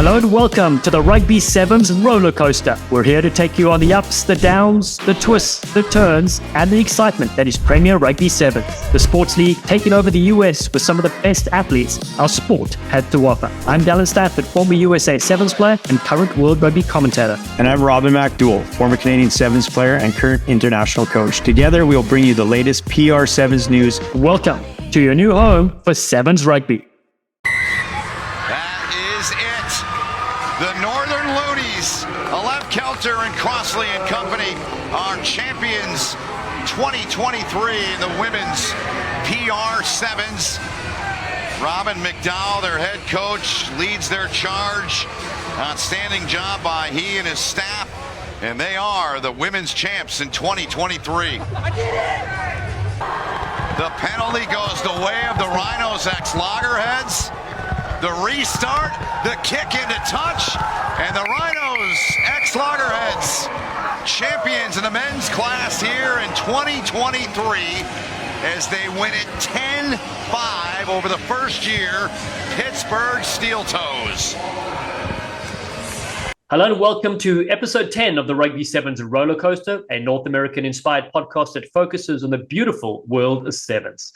Hello and welcome to the Rugby Sevens Rollercoaster. We're here to take you on the ups, the downs, the twists, the turns, and the excitement that is Premier Rugby Sevens, the sports league taking over the US with some of the best athletes our sport had to offer. I'm Dallen Stanford, former USA Sevens player and current World Rugby commentator. And I'm Robin MacDowell, former Canadian Sevens player and current international coach. Together, we'll bring you the latest PR Sevens news. Welcome to your new home for Sevens Rugby. The Northern Loonies, Alev Kelter and Crossley and company are champions 2023 in the women's PR Sevens. Robin MacDowell, their head coach, leads their charge. Outstanding job by he and his staff. And they are the women's champs in 2023. The penalty goes the way of the Rhinos ex-Loggerheads. The restart, the kick into touch, and the Rhinos, ex-Loggerheads, champions in the men's class here in 2023 as they win it 10-5 over the first year, Pittsburgh Steeltoes. Hello and welcome to episode 10 of the Rugby Sevens Rollercoaster, a North American-inspired podcast that focuses on the beautiful world of sevens.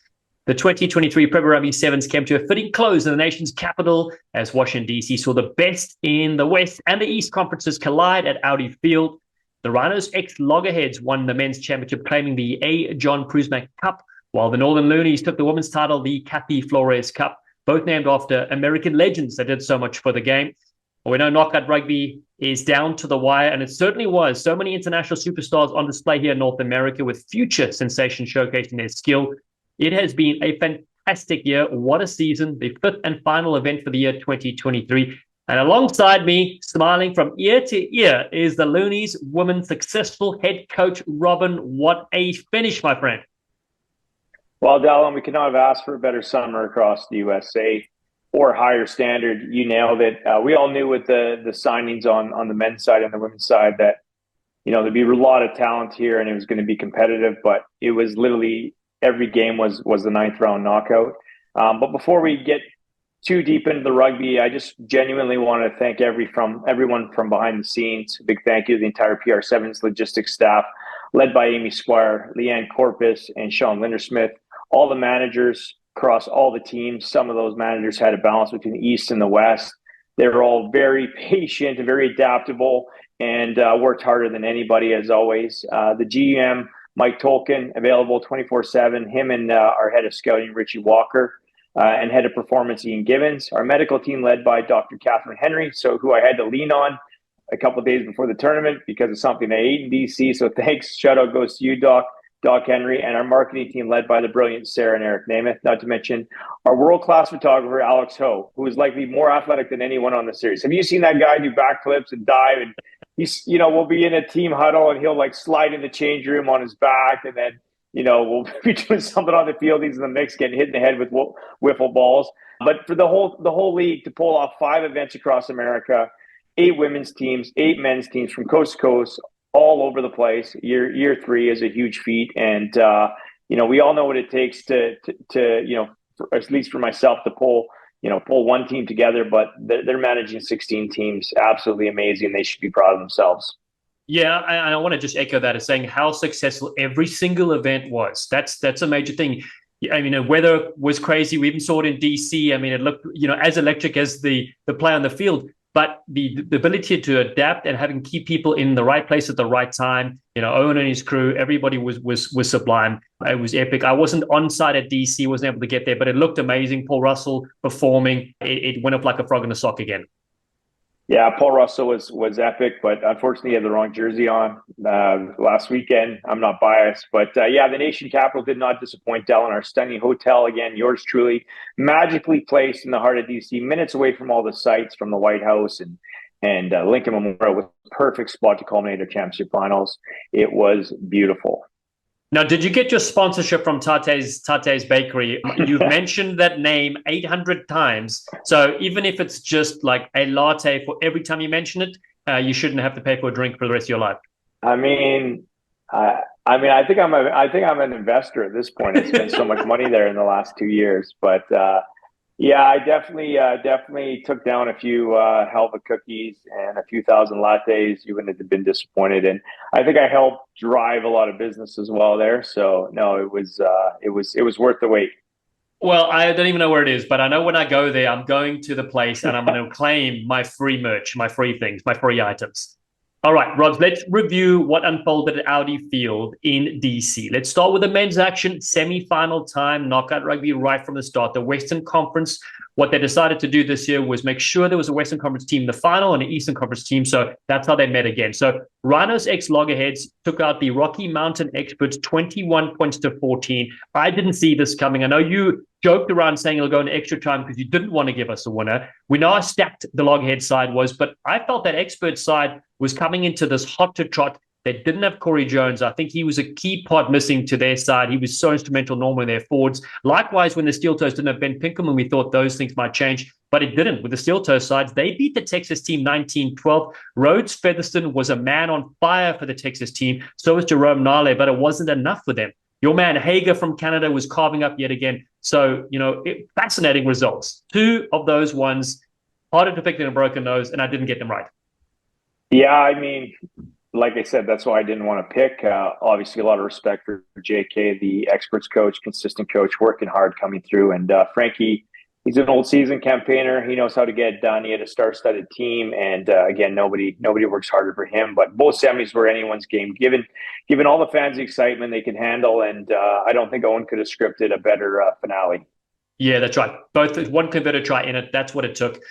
The 2023 Premier Rugby Sevens came to a fitting close in the nation's capital as Washington D.C. saw the best in the West and the East conferences collide at Audi Field. The Rhinos ex-Loggerheads won the men's championship, claiming the A. John Prusmack Cup, while the Northern Loonies took the women's title, the Kathy Flores Cup, both named after American legends that did so much for the game. Well, we know knockout rugby is down to the wire, and it certainly was. So many international superstars on display here in North America with future sensations showcasing their skill. It has been a fantastic year. What a season. The fifth and final event for the year 2023. And alongside me, smiling from ear to ear, is the Loonies women's successful head coach, Robin. What a finish, my friend. Well, Dallen, we could not have asked for a better summer across the USA or higher standard. You nailed it. We all knew with the signings on the men's side and the women's side that, you know, there'd be a lot of talent here and it was going to be competitive, but it was literally every game was the ninth round knockout. But before we get too deep into the rugby, I just genuinely want to thank everyone from behind the scenes. A big thank you to the entire PR Sevens logistics staff, led by Amy Squire, Leanne Corpus, and Sean Lindersmith. All the managers across all the teams. Some of those managers had a balance between the East and the West. They were all very patient and very adaptable and worked harder than anybody, as always. The GM, Mike Tolkien, available 24/7. Him and our head of scouting, Richie Walker, and head of performance, Ian Gibbons. Our medical team led by Dr. Catherine Henry, who I had to lean on a couple of days before the tournament because of something I ate in D.C. So thanks. Shout out goes to you, Doc Henry, and our marketing team led by the brilliant Sarah and Eric Namath. Not to mention our world-class photographer, Alex Ho, who is likely more athletic than anyone on the series. Have you seen that guy do backflips and dive? And he's, we'll be in a team huddle and he'll like slide in the change room on his back. And then, we'll be doing something on the field. He's in the mix, getting hit in the head with wiffle balls. But for the whole league to pull off 5 events across America, 8 women's teams, 8 men's teams from coast to coast, all over the place. Year 3 is a huge feat. And, we all know what it takes to at least for myself to pull one team together, but they're managing 16 teams. Absolutely amazing. They should be proud of themselves. Yeah, and I want to just echo that as saying how successful every single event was. That's a major thing. I mean, the weather was crazy. We even saw it in DC. I mean, it looked, as electric as the play on the field, but the ability to adapt and having key people in the right place at the right time, Owen and his crew, everybody was sublime. It was epic. I wasn't on site at DC, wasn't able to get there, but it looked amazing. Paul Russell performing. It went up like a frog in a sock again. Yeah, Paul Russell was epic, but unfortunately he had the wrong jersey on last weekend. I'm not biased, but the nation capital did not disappoint. Dallen, our stunning hotel, again, yours truly, magically placed in the heart of DC, minutes away from all the sites from the White House and Lincoln Memorial, with a perfect spot to culminate their championship finals. It was beautiful. Now, did you get your sponsorship from Tate's Bakery? You've mentioned that name 800 times. So even if it's just like a latte for every time you mention it, you shouldn't have to pay for a drink for the rest of your life. I think I'm an investor at this point. I spent so much money there in the last 2 years, but Yeah, I definitely took down a few Helva cookies and a few thousand lattes. You wouldn't have been disappointed, and I think I helped drive a lot of business as well there. So no, it was worth the wait. Well, I don't even know where it is, but I know when I go there, I'm going to the place and I'm going to claim my free merch, my free things, my free items. All right, Robs, let's review what unfolded at Audi Field in DC. Let's start with the men's action, semi-final time, knockout rugby right from the start. The Western Conference, what they decided to do this year was make sure there was a Western Conference team in the final and an Eastern Conference team. So that's how they met again. So Rhinos x Loggerheads took out the Rocky Mountain Experts 21 points to 14. I didn't see this coming. I know you joked around saying it'll go into extra time because you didn't want to give us a winner. We know how stacked the Loggerhead side was, but I felt that expert side was coming into this hot to trot. They didn't have Corey Jones. I think he was a key part missing to their side. He was so instrumental normally in their forwards. Likewise, when the Steeltoes didn't have Ben Pinkham, and we thought those things might change, but it didn't. With the Steeltoes sides, they beat the Texas team 19-12. Rhodes Featherston was a man on fire for the Texas team. So was Jerome Nale, but it wasn't enough for them. Your man Hager from Canada was carving up yet again. So, fascinating results. Two of those ones, harder to pick than a broken nose, and I didn't get them right. Yeah, I mean, like I said, that's why I didn't want to pick. Obviously, a lot of respect for JK, the experts coach, consistent coach, working hard, coming through. And Frankie, he's an old season campaigner. He knows how to get it done. He had a star-studded team, and again, nobody works harder for him. But both semis were anyone's game, given all the fans the excitement they could handle. And I don't think Owen could have scripted a better finale. Yeah, that's right. Both one converted try in it. That's what it took.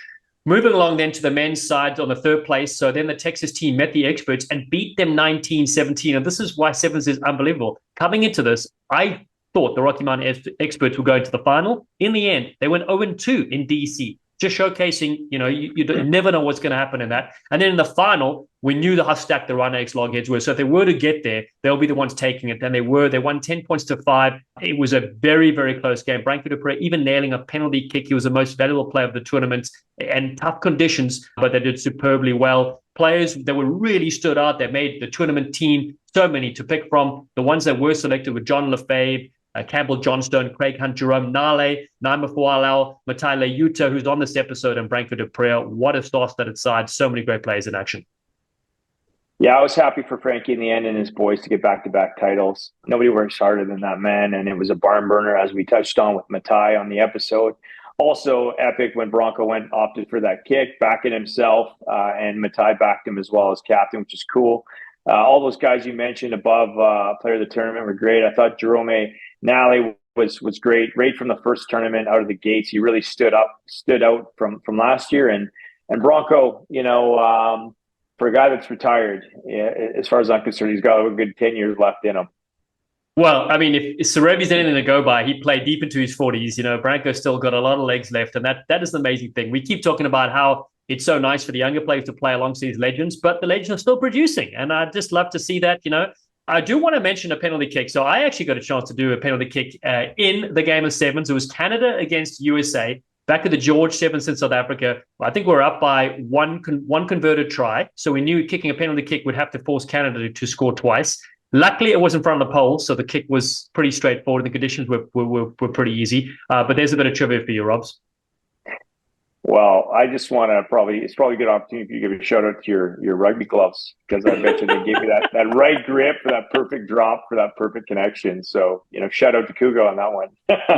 Moving along then to the men's side on the third place. So then the Texas team met the experts and beat them 19-17. And this is why Sevens is unbelievable. Coming into this, I thought the Rocky Mountain experts would go into the final. In the end, they went 0-2 in DC. Just showcasing, you never know what's going to happen in that. And then in the final, we knew how stacked the Rhino X Loggerheads were. So if they were to get there, they'll be the ones taking it. And they were. They won 10 points to 5. It was a very, very close game. Branko Dupre even nailing a penalty kick. He was the most valuable player of the tournament, and tough conditions, but they did superbly well. Players that were really stood out, that made the tournament team, so many to pick from. The ones that were selected were John Lefebvre, Campbell Johnstone, Craig Hunt, Jerome Nale, Naima Fualau, Matai Leuta, who's on this episode, and Branko Dupre. What a star-studded side. So many great players in action. Yeah, I was happy for Frankie in the end and his boys to get back-to-back titles. Nobody works harder than that man, and it was a barn burner, as we touched on with Matai on the episode. Also epic when Bronco opted for that kick, backing himself, and Matai backed him as well as captain, which is cool. All those guys you mentioned above, player of the tournament, were great. I thought Jerome Nale was great from the first tournament out of the gates. He really stood out from last year, and Bronco, for a guy that's retired, as far as I'm concerned, he's got a good 10 years left in him. Well, I mean, if Serebi's anything to go by, he played deep into his 40s. Branko's still got a lot of legs left, and that is the amazing thing. We keep talking about how it's so nice for the younger players to play alongside these legends, but the legends are still producing, and I just love to see that. I do want to mention a penalty kick. So I actually got a chance to do a penalty kick in the game of sevens. It was Canada against USA. Back at the George Sevens in South Africa, I think we're up by one converted try. So we knew kicking a penalty kick would have to force Canada to score twice. Luckily, it was in front of the pole, so the kick was pretty straightforward. The conditions were pretty easy. But there's a bit of trivia for you, Robs. Well, I just want to it's probably a good opportunity for you to give a shout out to your rugby gloves, because I bet you they gave you that right grip for that perfect drop, for that perfect connection. So, shout out to Kugo on that one.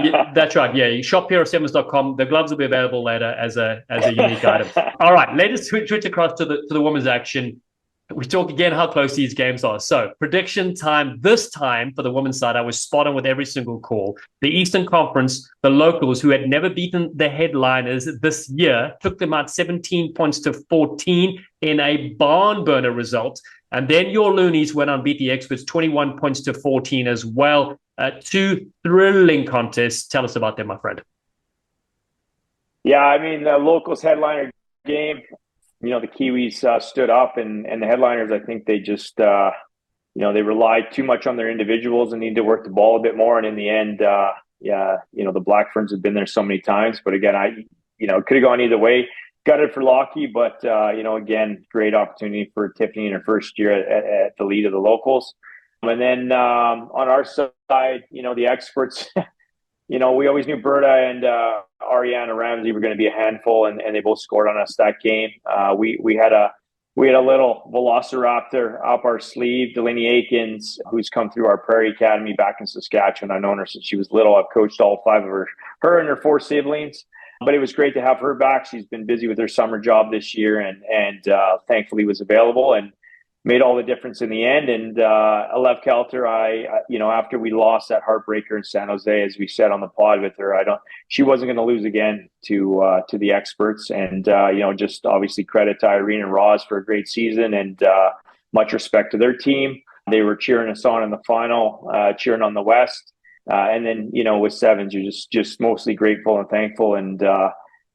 Yeah, that's right. Yeah, you shop here at sevens.com. The gloves will be available later as a unique item. All right, let's switch across to the women's action. We talk again how close these games are. So prediction time, this time for the women's side, I was spot on with every single call. The Eastern Conference, the locals who had never beaten the headliners this year, took them out 17 points to 14 in a barn burner result. And then your Loonies went on beat the experts 21 points to 14 as well. Two thrilling contests. Tell us about them, my friend. Yeah, I mean, the locals headliner game, the Kiwis stood up, and the headliners, I think they just, they relied too much on their individuals and need to work the ball a bit more. And in the end, the Black Ferns have been there so many times. But again, it could have gone either way. Gutted for Lockie, but, again, great opportunity for Tiffany in her first year at the lead of the locals. And then on our side, the experts, we always knew Berta and Ariana Ramsey were going to be a handful, and they both scored on us that game. We had a little velociraptor up our sleeve, Delaney Aikens, who's come through our Prairie Academy back in Saskatchewan. I've known her since she was little. I've coached all 5 of her and her 4 siblings. But it was great to have her back. She's been busy with her summer job this year, and thankfully was available and made all the difference in the end. And Alev Kelter, after we lost that heartbreaker in San Jose, as we said on the pod with her, she wasn't going to lose again to the experts. And just obviously credit to Irene and Roz for a great season, and much respect to their team. They were cheering us on in the final, cheering on the West. And then, with Sevens, you're just mostly grateful and thankful. And,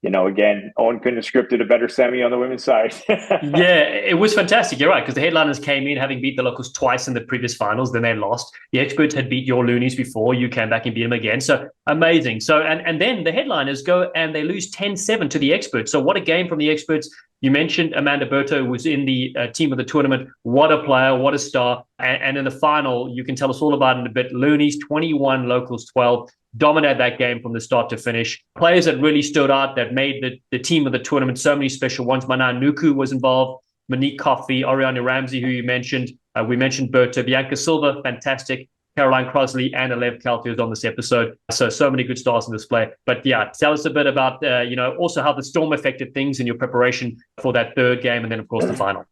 again, Owen couldn't have scripted a better semi on the women's side. Yeah, it was fantastic. You're right, because the headliners came in having beat the locals twice in the previous finals. Then they lost. The experts had beat your Loonies before. You came back and beat them again. So amazing. So and then the headliners go and they lose 10-7 to the experts. So what a game from the experts. You mentioned Amanda Berto was in the team of the tournament. What a player, what a star. And in the final, you can tell us all about it in a bit. Loonies 21, locals 12. Dominated that game from the start to finish. Players that really stood out, that made the team of the tournament, so many special ones. Mana Nuku was involved, Monique Coffey, Ariana Ramsey, who you mentioned. We mentioned Berta, Bianca Silva, fantastic. Caroline Crosley and Alev Kelter was on this episode. So many good stars in display. But yeah, tell us a bit about, also how the storm affected things in your preparation for that third game and then, of course, the final.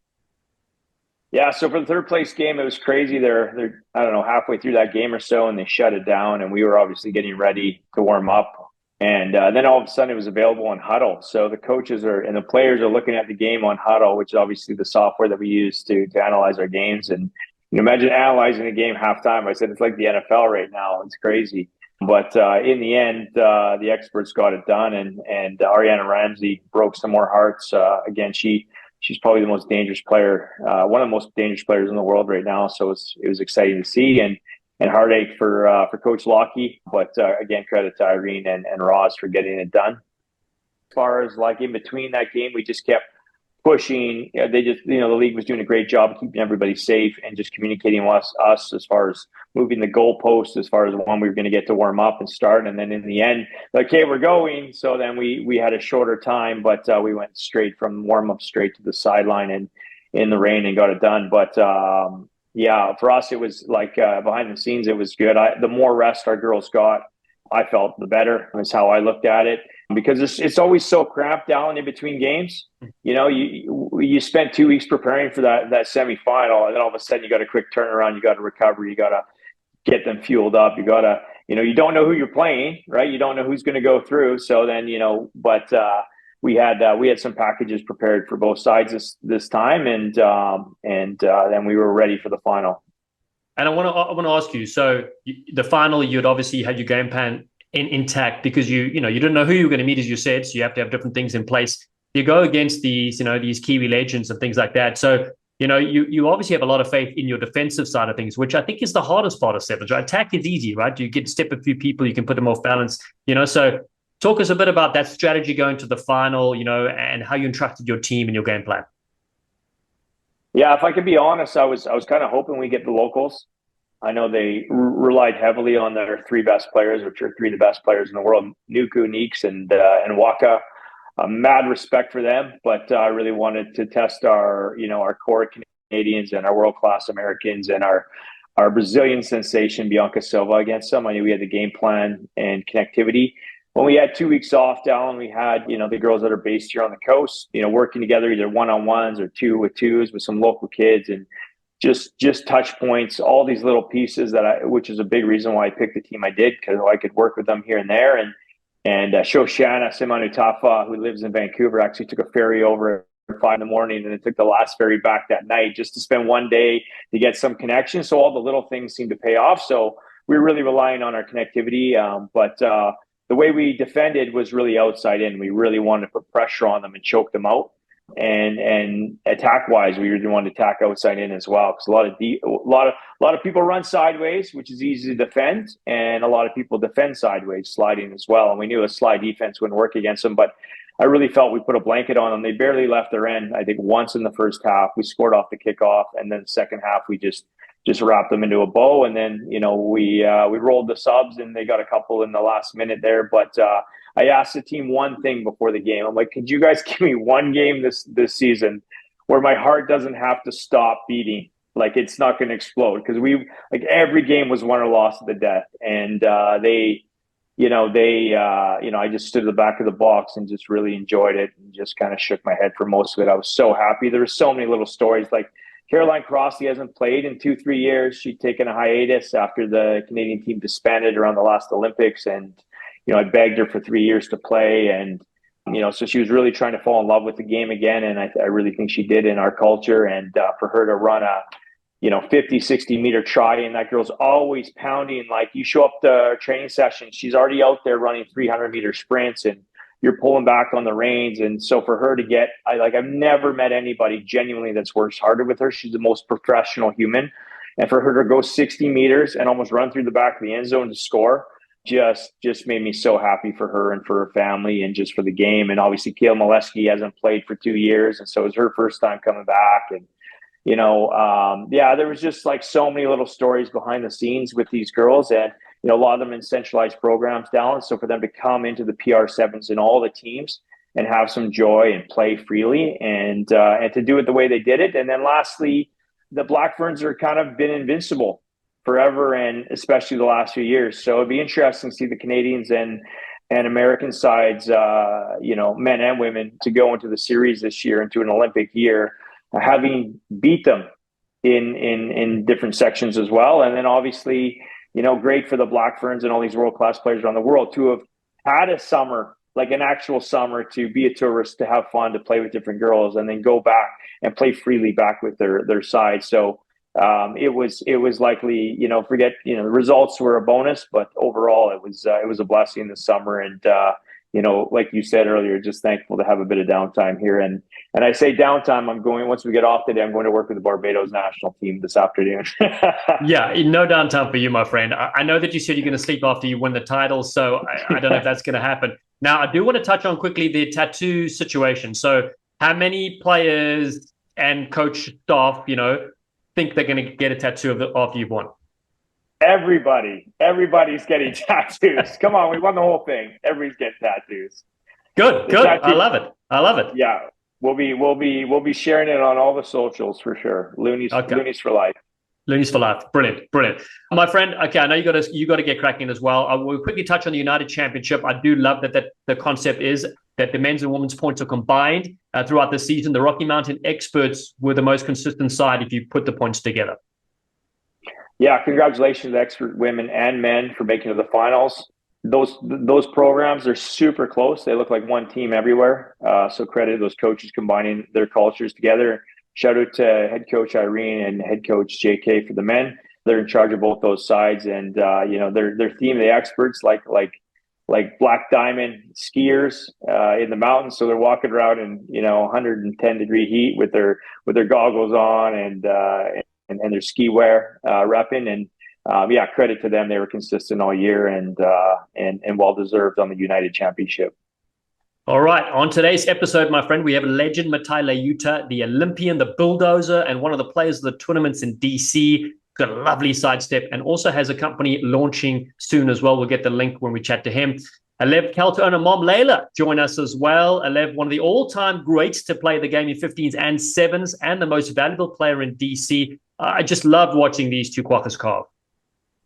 Yeah, so for the third place game, it was crazy. They're I don't know, halfway through that game or so, and they shut it down, and we were obviously getting ready to warm up. And then all of a sudden it was available on Huddle. So the coaches and the players are looking at the game on Huddle, which is obviously the software that we use to analyze our games. And imagine analyzing a game halftime. I said, it's like the NFL right now. It's crazy. But in the end, the experts got it done, and Ariana Ramsey broke some more hearts. Again, she's probably the most dangerous player, one of the most dangerous players in the world right now. So it was exciting to see, and heartache for Coach Lockie. But again, credit to Irene and Roz for getting it done. As far as like in between that game, we just kept pushing. The league was doing a great job of keeping everybody safe and just communicating with us as far as moving the goalposts, as far as when we were going to get to warm up and start. And then in the end, like, hey, we're going. So then we had a shorter time, but we went straight from warm up straight to the sideline and in the rain and got it done. But yeah, for us, it was like behind the scenes, it was good. The more rest our girls got, I felt the better. That's how I looked at it. Because it's always so cramped down in between games. You spent 2 weeks preparing for that semifinal, and then all of a sudden you got a quick turnaround. You got to recover. You got to get them fueled up. You got to, you don't know who you're playing, right? You don't know who's going to go through. So then, but we had some packages prepared for both sides this time, and then we were ready for the final. And I want to ask you. So the final, you'd obviously had your game plan intact because you didn't know who you were going to meet, as you said, so you have to have different things in place. You go against these Kiwi legends and things like that. So you obviously have a lot of faith in your defensive side of things, which I think is the hardest part of sevens, right? Attack is easy, right? You get to step a few people, you can put them off balance, So talk us a bit about that strategy going to the final, and how you entrusted your team and your game plan. Yeah, if I could be honest, I was kind of hoping we get the locals. I know they relied heavily on their 3 best players, which are 3 of the best players in the world, Nuku, Neeks, and Waka. Mad respect for them, but I really wanted to test our core Canadians and our world-class Americans and our Brazilian sensation, Bianca Silva, against them. I knew we had the game plan and connectivity. When we had 2 weeks off, Dallen, we had, the girls that are based here on the coast, working together either one-on-ones or 2-with-2s with some local kids, and just touch points, all these little pieces which is a big reason why I picked the team I did, because I could work with them here and there. And Shoshana Simanutafa, who lives in Vancouver, actually took a ferry over at 5 a.m, and it took the last ferry back that night just to spend one day to get some connection. So all the little things seemed to pay off. So we were really relying on our connectivity. But the way we defended was really outside in. We really wanted to put pressure on them and choke them out. And attack wise, we really wanted to attack outside in as well, because a lot of people run sideways, which is easy to defend, and a lot of people defend sideways, sliding as well. And we knew a slide defense wouldn't work against them, but I really felt we put a blanket on them. They barely left their end. I think once in the first half, we scored off the kickoff, and then the second half we just wrapped them into a bow. And then we rolled the subs, and they got a couple in the last minute there, but I asked the team one thing before the game. I'm like, could you guys give me one game this season where my heart doesn't have to stop beating? Like, it's not going to explode, because every game was won or lost to the death. And I just stood at the back of the box and just really enjoyed it and just kind of shook my head for most of it. I was so happy. There were so many little stories. Like, Caroline Crossley hasn't played in 2-3 years. She'd taken a hiatus after the Canadian team disbanded around the last Olympics. And, I begged her for 3 years to play. And, so she was really trying to fall in love with the game again. And I really think she did in our culture. And for her to run a 50, 60 meter try. And that girl's always pounding. Like, you show up to training session, she's already out there running 300 meter sprints, and you're pulling back on the reins. And so for her to get, I've never met anybody genuinely that's worked harder with her. She's the most professional human. And for her to go 60 meters and almost run through the back of the end zone to score, just made me so happy for her and for her family and just for the game. And obviously, Kale Molesky hasn't played for 2 years. And so it was her first time coming back. And, there was just like so many little stories behind the scenes with these girls, and a lot of them in centralized programs, Dallen. So for them to come into the PR7s and all the teams and have some joy and play freely, and to do it the way they did it. And then lastly, the Black Ferns are kind of been invincible forever, and especially the last few years. So it'd be interesting to see the Canadians and American sides, men and women, to go into the series this year, into an Olympic year, having beat them in different sections as well. And then obviously, great for the Black Ferns and all these world-class players around the world to have had a summer, like an actual summer, to be a tourist, to have fun, to play with different girls, and then go back and play freely back with their side. So it was likely, forget, the results were a bonus, but overall it was a blessing this summer. And, like you said earlier, just thankful to have a bit of downtime here. And I say downtime, once we get off today, I'm going to work with the Barbados national team this afternoon. Yeah, no downtime for you, my friend. I know that you said you're going to sleep after you win the title, so I don't know if that's going to happen. Now, I do want to touch on quickly the tattoo situation. So how many players and coach staff, think they're going to get a tattoo after you've won? Everybody's getting tattoos. Come on, we won the whole thing. Everybody's getting tattoos. Good. I love it. Yeah, we'll be sharing it on all the socials for sure. Loonies for life. Loonies for life. Brilliant. My friend, okay, I know you got to get cracking as well. I will quickly touch on the United Championship. I do love that the concept is that the men's and women's points are combined throughout the season. The Rocky Mountain experts were the most consistent side if you put the points together. Yeah, congratulations to expert women and men for making it to the finals. Those programs are super close. They look like one team everywhere. So credit to those coaches combining their cultures together. Shout out to head coach Irene and head coach JK for the men. They're in charge of both those sides, and their theme, the experts, like black diamond skiers in the mountains. So they're walking around in 110 degree heat with their goggles on and their ski wear repping. And credit to them. They were consistent all year and well deserved on the United Championship. All right. On today's episode, my friend, we have legend Matai Leuta, the Olympian, the bulldozer, and one of the players of the tournaments in D.C. Got a lovely sidestep and also has a company launching soon as well. We'll get the link when we chat to him. Alev Kelter owner Mom Layla join us as well. Alev, one of the all-time greats to play the game in 15s and 7s, and the most valuable player in D.C. I just loved watching these two quackers carve.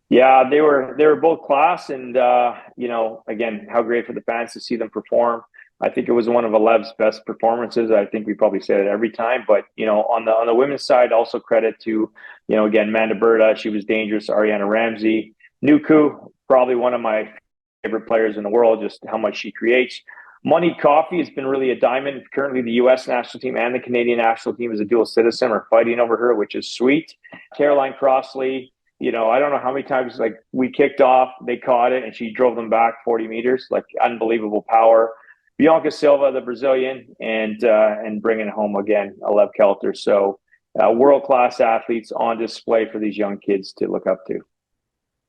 Yeah, they were both class, and again, how great for the fans to see them perform. I think it was one of Alev's best performances. I think we probably say it every time, but on the women's side, also credit to again Amanda Berta. She was dangerous. Ariana Ramsey, Nuku, probably one of my favorite players in the world. Just how much she creates. Monique Coffey has been really a diamond. Currently, the U.S. national team and the Canadian national team as a dual citizen are fighting over her, which is sweet. Caroline Crossley. I don't know how many times we kicked off, they caught it, and she drove them back 40 meters. Unbelievable power. Bianca Silva, the Brazilian, and bringing home again Alev Kelter. So world-class athletes on display for these young kids to look up to.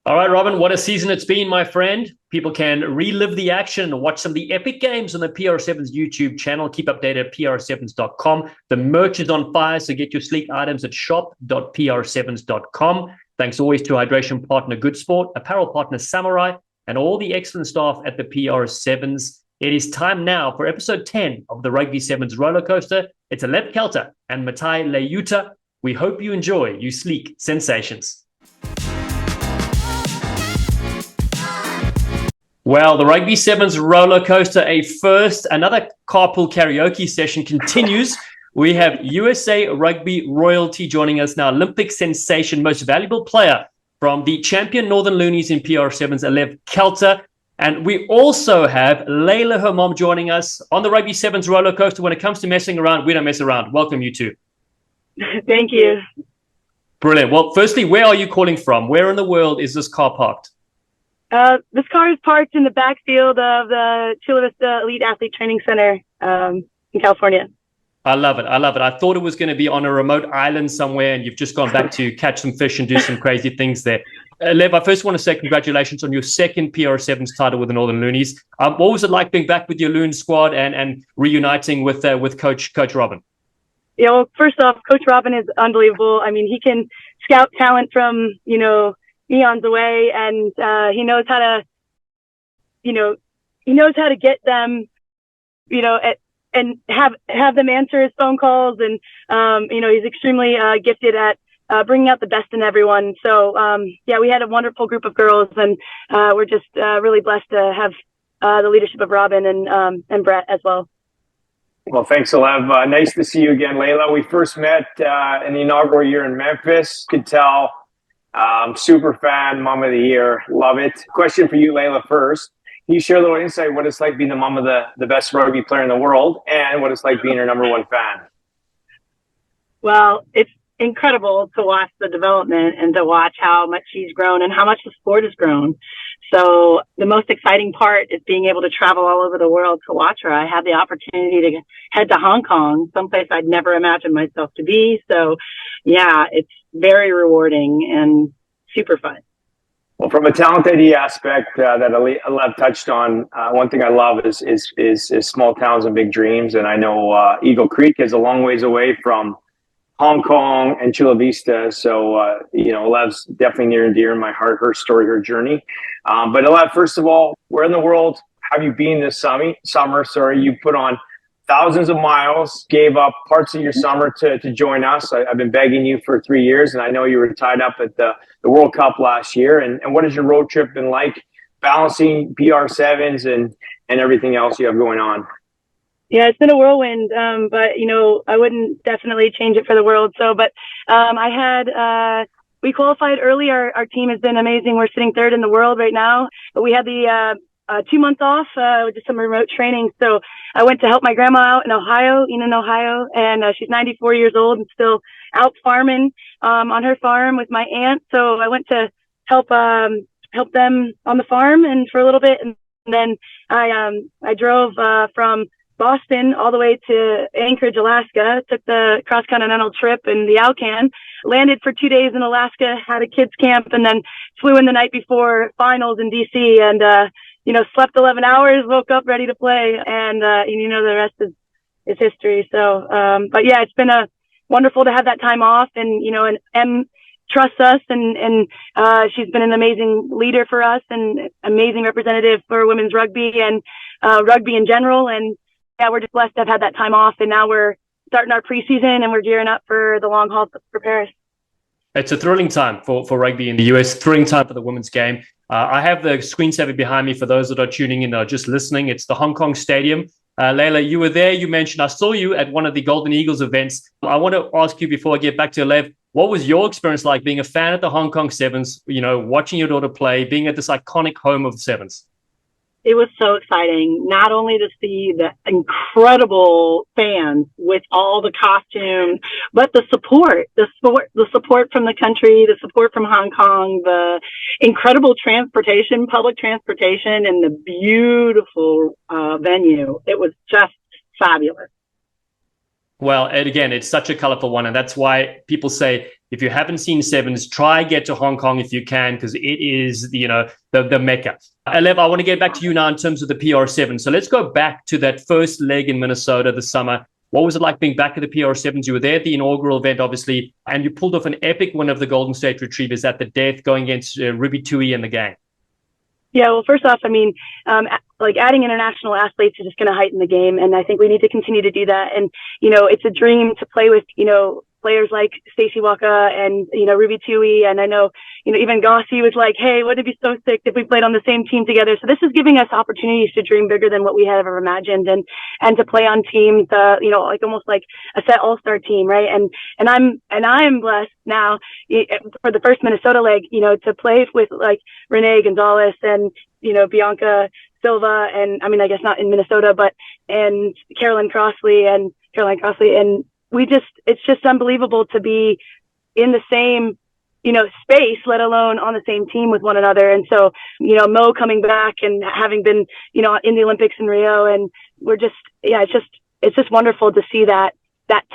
All right, Robin, what a season it's been, my friend. People can relive the action and watch some of the epic games on the PR7's YouTube channel. Keep updated at pr7s.com. The merch is on fire, so get your sleek items at shop.pr7s.com. Thanks always to hydration partner Good Sport, apparel partner Samurai, and all the excellent staff at the PR Sevens. It is time now for episode 10 of the Rugby Sevens Rollercoaster. It's Alev Kelter and Matai Leuta. We hope you enjoy, you sleek sensations. Well, the Rugby Sevens Rollercoaster, another carpool karaoke session continues. We have USA Rugby royalty joining us now, Olympic sensation, most valuable player from the champion Northern Loonies in PR Sevens, Alev Kelter. And we also have Layla, her mom, joining us on the Rugby Sevens Rollercoaster. When it comes to messing around, we don't mess around. Welcome, you two. Thank you. Brilliant. Well, firstly, where are you calling from? Where in the world is this car parked? This car is parked in the backfield of the Chula Vista Elite Athlete Training Center in California. I love it. I thought it was going to be on a remote island somewhere, and you've just gone back to catch some fish and do some crazy things there. Lev, I first want to say congratulations on your second PR Sevens title with the Northern Loonies. What was it like being back with your Loon squad and reuniting with Coach Robin? Yeah, well, first off, Coach Robin is unbelievable. I mean, he can scout talent from, eons away, and he knows how to get them, and have them answer his phone calls. And, he's extremely gifted at bringing out the best in everyone. So, we had a wonderful group of girls, and we're just really blessed to have the leadership of Robin and Brett as well. Well, thanks, Alev. Nice to see you again, Layla. We first met in the inaugural year in Memphis. Could tell, super fan, mom of the year. Love it. Question for you, Layla, first. Can you share a little insight what it's like being the mom of the best rugby player in the world, and what it's like being her number one fan? Well, it's incredible to watch the development and to watch how much she's grown and how much the sport has grown. So the most exciting part is being able to travel all over the world to watch her. I had the opportunity to head to Hong Kong, someplace I'd never imagined myself to be. So yeah, it's very rewarding and super fun. Well, from a talent ID aspect that Alev touched on, one thing I love is small towns and big dreams. And I know Eagle Creek is a long ways away from Hong Kong and Chula Vista. So, Alev's definitely near and dear in my heart, her story, her journey. But Alev, first of all, where in the world have you been this summer? You put on thousands of miles, gave up parts of your summer to join us. I've been begging you for 3 years, and I know you were tied up at the World Cup last year. And what has your road trip been like, balancing PR Sevens and everything else you have going on? Yeah, it's been a whirlwind, but I wouldn't definitely change it for the world. So, but we qualified early. Our team has been amazing. We're sitting third in the world right now, but we had the 2 months off with just some remote training. So I went to help my grandma out in Ohio, and she's 94 years old and still out farming on her farm with my aunt. So I went to help them on the farm and for a little bit, and then I drove from Boston all the way to Anchorage, Alaska, took the cross-continental trip in the Alcan, landed for 2 days in Alaska, had a kids camp, and then flew in the night before finals in D.C. and, slept 11 hours, woke up ready to play, and, the rest is history. So, but yeah, it's been wonderful to have that time off, and, and Em trusts us, and she's been an amazing leader for us and amazing representative for women's rugby and rugby in general. And yeah, we're just blessed to have had that time off, and now we're starting our preseason and we're gearing up for the long haul for Paris. It's a thrilling time for rugby in the US, thrilling time for the women's game. I have the screensaver behind me for those that are tuning in or just listening. It's the Hong Kong Stadium. Layla, you were there. You mentioned I saw you at one of the Golden Eagles events. I want to ask you before I get back to Alev, what was your experience like being a fan at the Hong Kong Sevens, watching your daughter play, being at this iconic home of the Sevens? It was so exciting, not only to see the incredible fans with all the costumes, but the support from the country, the support from Hong Kong, the incredible public transportation, and the beautiful venue. It was just fabulous. Well, and again, it's such a colorful one. And that's why people say, if you haven't seen Sevens, try get to Hong Kong if you can, because it is, the Mecca. Alev, I want to get back to you now in terms of the PR7. So let's go back to that first leg in Minnesota this summer. What was it like being back at the PR7s? You were there at the inaugural event, obviously, and you pulled off an epic win of the Golden State Retrievers at the death, going against Ruby Tui and the gang. Yeah, well, first off, I mean, like adding international athletes is just going to heighten the game. And I think we need to continue to do that. And, it's a dream to play with, players like Stacey Waka and, Ruby Tui. And I know, even Gossi was like, hey, wouldn't it be so sick if we played on the same team together? So this is giving us opportunities to dream bigger than what we had ever imagined and to play on teams, like almost like a set all-star team. Right. And I'm blessed now for the first Minnesota leg, to play with like Renee Gonzalez and, Bianca Silva. And I mean, I guess not in Minnesota, and Caroline Crossley. And it's just unbelievable to be in the same, space, let alone on the same team with one another. And so, Mo coming back and having been, in the Olympics in Rio, and it's just wonderful to see that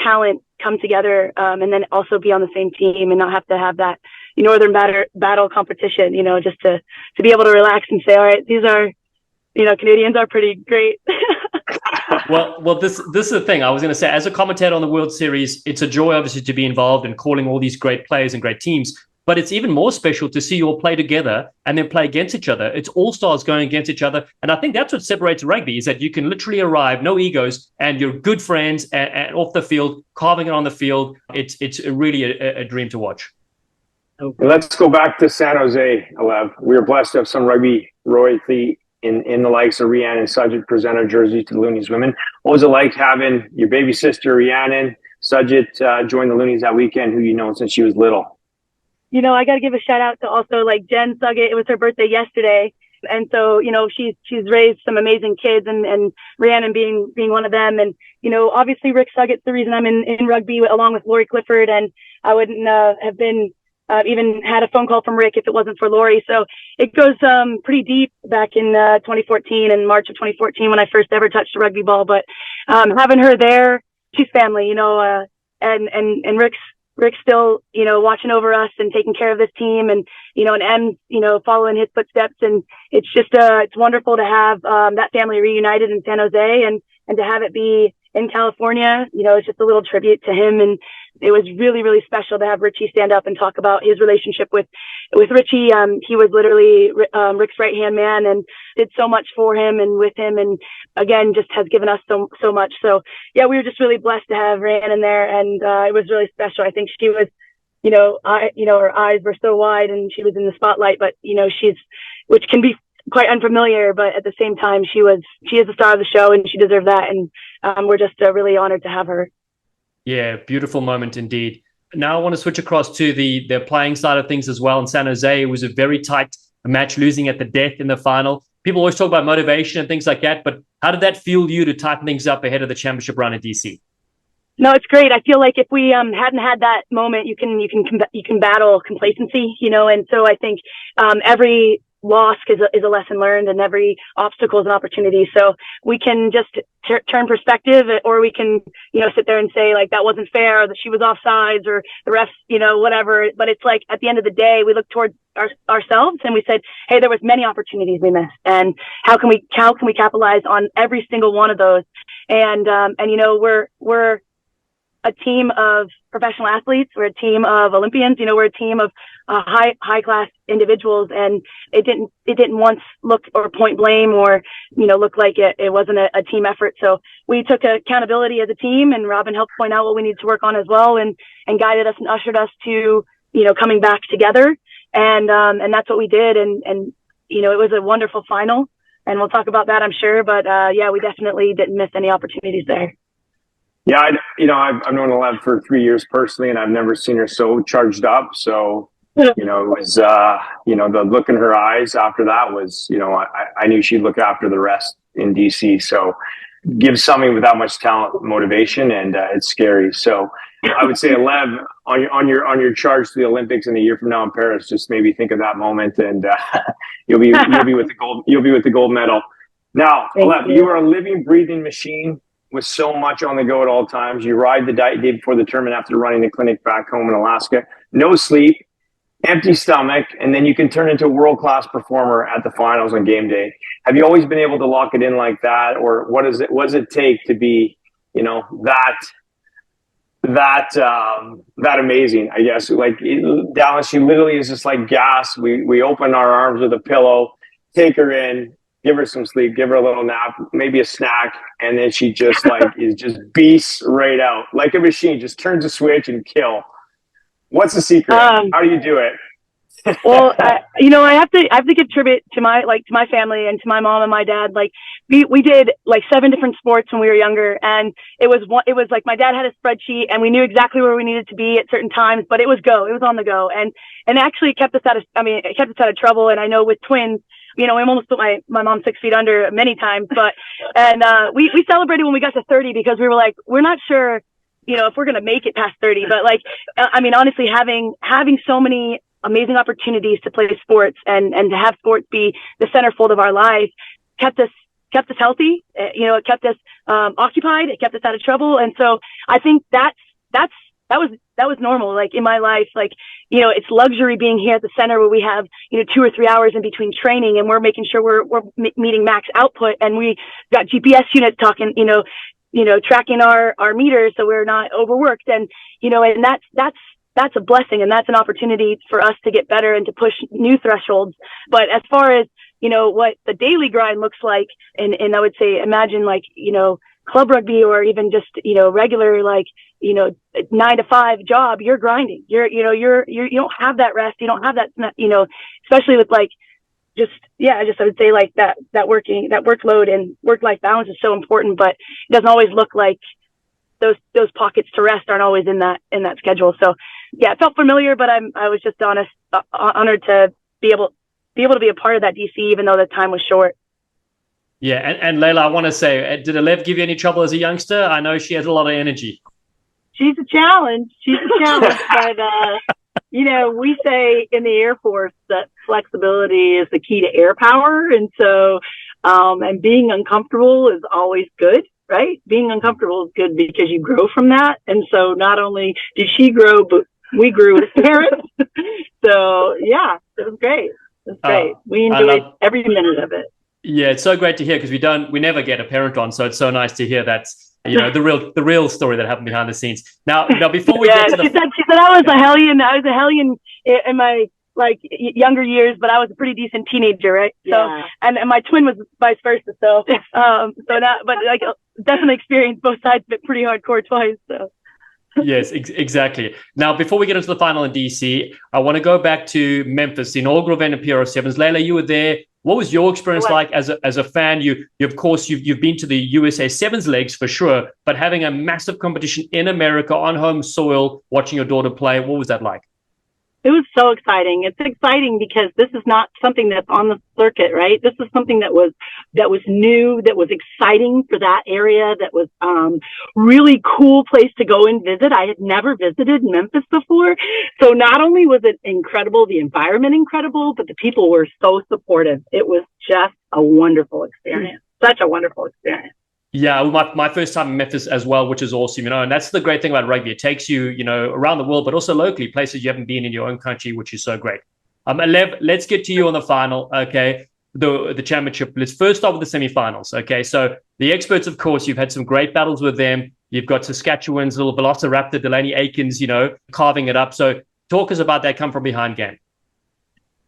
talent come together, and then also be on the same team and not have to have that northern battle competition, just to be able to relax and say, all right, these are, Canadians are pretty great. Well, this is the thing I was going to say. As a commentator on the World Series, it's a joy, obviously, to be involved in calling all these great players and great teams. But it's even more special to see you all play together and then play against each other. It's all-stars going against each other. And I think that's what separates rugby, is that you can literally arrive, no egos, and you're good friends and off the field, carving it on the field. It's really a dream to watch. Let's go back to San Jose, Alev. We were blessed to have some rugby royalty in the likes of Rhiannon Sudgett present our jersey to the Loonies women. What was it like having your baby sister, Rhiannon Sudgett, join the Loonies that weekend, who you know since she was little? I got to give a shout out to also like Jen Sugget. It was her birthday yesterday. And so, she's raised some amazing kids, and Rhiannon being one of them. And, obviously Rick Suggett's the reason I'm in rugby, along with Lori Clifford. And I wouldn't have been even had a phone call from Rick if it wasn't for Lori. So it goes pretty deep back in 2014, in March of 2014, when I first ever touched a rugby ball. But having her there, she's family, and Rick's still, watching over us and taking care of this team, and, and Em's, following his footsteps. And it's just, it's wonderful to have that family reunited in San Jose, and to have it be in California. It's just a little tribute to him. And it was really, really special to have Richie stand up and talk about his relationship with Richie. He was literally Rick's right-hand man and did so much for him and with him. And again, just has given us so much. So yeah, we were just really blessed to have Rhiannon there. And it was really special. I think she was, her eyes were so wide and she was in the spotlight, but which can be quite unfamiliar, but at the same time, she is the star of the show, and she deserved that. And we're just really honored to have her. Yeah, beautiful moment indeed. Now I want to switch across to the playing side of things as well. In San Jose, it was a very tight match, losing at the death in the final. People always talk about motivation and things like that, but how did that fuel you to tighten things up ahead of the championship run in DC? No, it's great. I feel like if we hadn't had that moment, you can battle complacency, and so I think every loss is a lesson learned, and every obstacle is an opportunity. So we can just turn perspective, or we can, sit there and say like that wasn't fair, or that she was offsides, or the refs, whatever. But it's like at the end of the day, we look towards ourselves and we said, hey, there was many opportunities we missed, and how can we capitalize on every single one of those? And we're a team of professional athletes. We're a team of Olympians. We're a team of high class individuals, and it didn't once look or point blame or look like it wasn't a team effort. So we took accountability as a team, and Robin helped point out what we need to work on as well, and guided us and ushered us to coming back together, and that's what we did, and it was a wonderful final, and we'll talk about that, I'm sure. But we definitely didn't miss any opportunities there. Yeah, I've known Alev for 3 years personally, and I've never seen her so charged up. So, it was, the look in her eyes after that was, I knew she'd look after the rest in DC. So, gives somebody with that much talent motivation, and it's scary. So, I would say, Alev, on your charge to the Olympics in a year from now in Paris, just maybe think of that moment, and you'll be with the gold medal. Now, Alev, you are a living, breathing machine with so much on the go at all times. You ride the day before the tournament after running the clinic back home in Alaska. No sleep, empty stomach, and then you can turn into a world-class performer at the finals on game day. Have you always been able to lock it in like that, or what does it take to be, that amazing? I guess like Dallas, she literally is just like gas. We open our arms with a pillow. take her in, give her some sleep, give her a little nap, maybe a snack, and then she just like is just beasts right out like a machine. Just turns a switch and kill. What's the secret? How do you do it? Well, I have to give tribute to my family and to my mom and my dad. Like we did like 7 different sports when we were younger, and it was like my dad had a spreadsheet and we knew exactly where we needed to be at certain times, but it was on the go. And actually it kept us out of trouble. And I know with twins, we almost put my mom 6 feet under many times, but, we celebrated when we got to 30 because we were like, we're not sure, if we're going to make it past 30, but like, honestly, having so many amazing opportunities to play sports and to have sports be the centerfold of our life kept us healthy. It kept us occupied. It kept us out of trouble. And so I think that was normal. Like in my life, like, it's luxury being here at the center where we have, 2 or 3 hours in between training and we're making sure we're meeting max output. And we got GPS units talking, tracking our meters so we're not overworked. And, and that's a blessing, and that's an opportunity for us to get better and to push new thresholds. But as far as, what the daily grind looks like, and I would say, imagine like, club rugby or even just, regular, like, 9 to 5 job, you're grinding. You don't have that rest. You don't have that, especially with like, I would say like that workload and work-life balance is so important, but it doesn't always look like those pockets to rest aren't always in that schedule. So yeah, it felt familiar, but I was just honored to be able to be a part of that DC, even though the time was short. Yeah. And Layla, I want to say, did Alev give you any trouble as a youngster? I know she has a lot of energy. She's a challenge, but, we say in the Air Force that flexibility is the key to air power. And so, and being uncomfortable is always good. Right? Being uncomfortable is good because you grow from that. And so not only did she grow, but we grew as parents. So yeah, it was great. It was great. We enjoyed every minute of it. Yeah, it's so great to hear because we never get a parent on. So it's so nice to hear that's, the real story that happened behind the scenes. Now before we get to she said I was a hellion in my younger years, but I was a pretty decent teenager, right? Yeah. So, and my twin was vice versa. So, but like definitely experienced both sides of it pretty hardcore twice. So. Yes, exactly. Now, before we get into the final in DC, I want to go back to Memphis, the inaugural event of PR Sevens. Layla, you were there. What was your experience like as a fan? You of course you've been to the USA Sevens legs for sure, but having a massive competition in America on home soil, watching your daughter play, what was that like? It was so exciting. It's exciting because this is not something that's on the circuit, right? This is something that was new, that was exciting for that area, that was really cool place to go and visit. I had never visited Memphis before. So not only was it incredible, the environment incredible, but the people were so supportive. It was just a wonderful experience. Such a wonderful experience. Yeah, my first time in Memphis as well, which is awesome, and that's the great thing about rugby. It takes you, around the world, but also locally, places you haven't been in your own country, which is so great. Alev, let's get to you on the final, okay, the championship. Let's first start with the semifinals, okay? So the experts, of course, you've had some great battles with them. You've got Saskatchewan's little Velociraptor, Delaney Aikens, carving it up. So talk us about that come from behind game.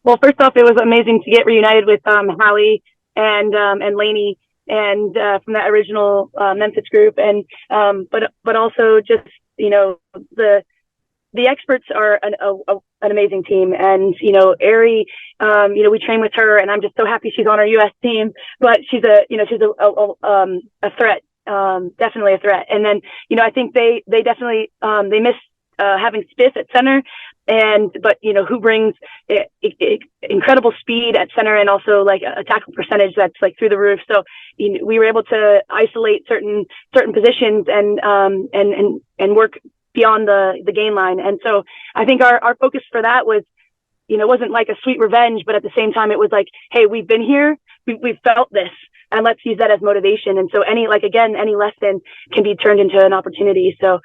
Well, first off, it was amazing to get reunited with Hallie and Lainey, and from that original Memphis group, and but also just the experts are an amazing team, and Ari, we train with her, and I'm just so happy she's on our U.S. team. But she's a threat, definitely a threat. And then I think they definitely they miss having Spiff at center, but who brings incredible speed at center and also like a tackle percentage that's like through the roof. So we were able to isolate certain positions and work beyond the gain line. And so I think our focus for that was, it wasn't like a sweet revenge, but at the same time it was like, hey, we've been here, we've felt this, and let's use that as motivation. And so any lesson can be turned into an opportunity. So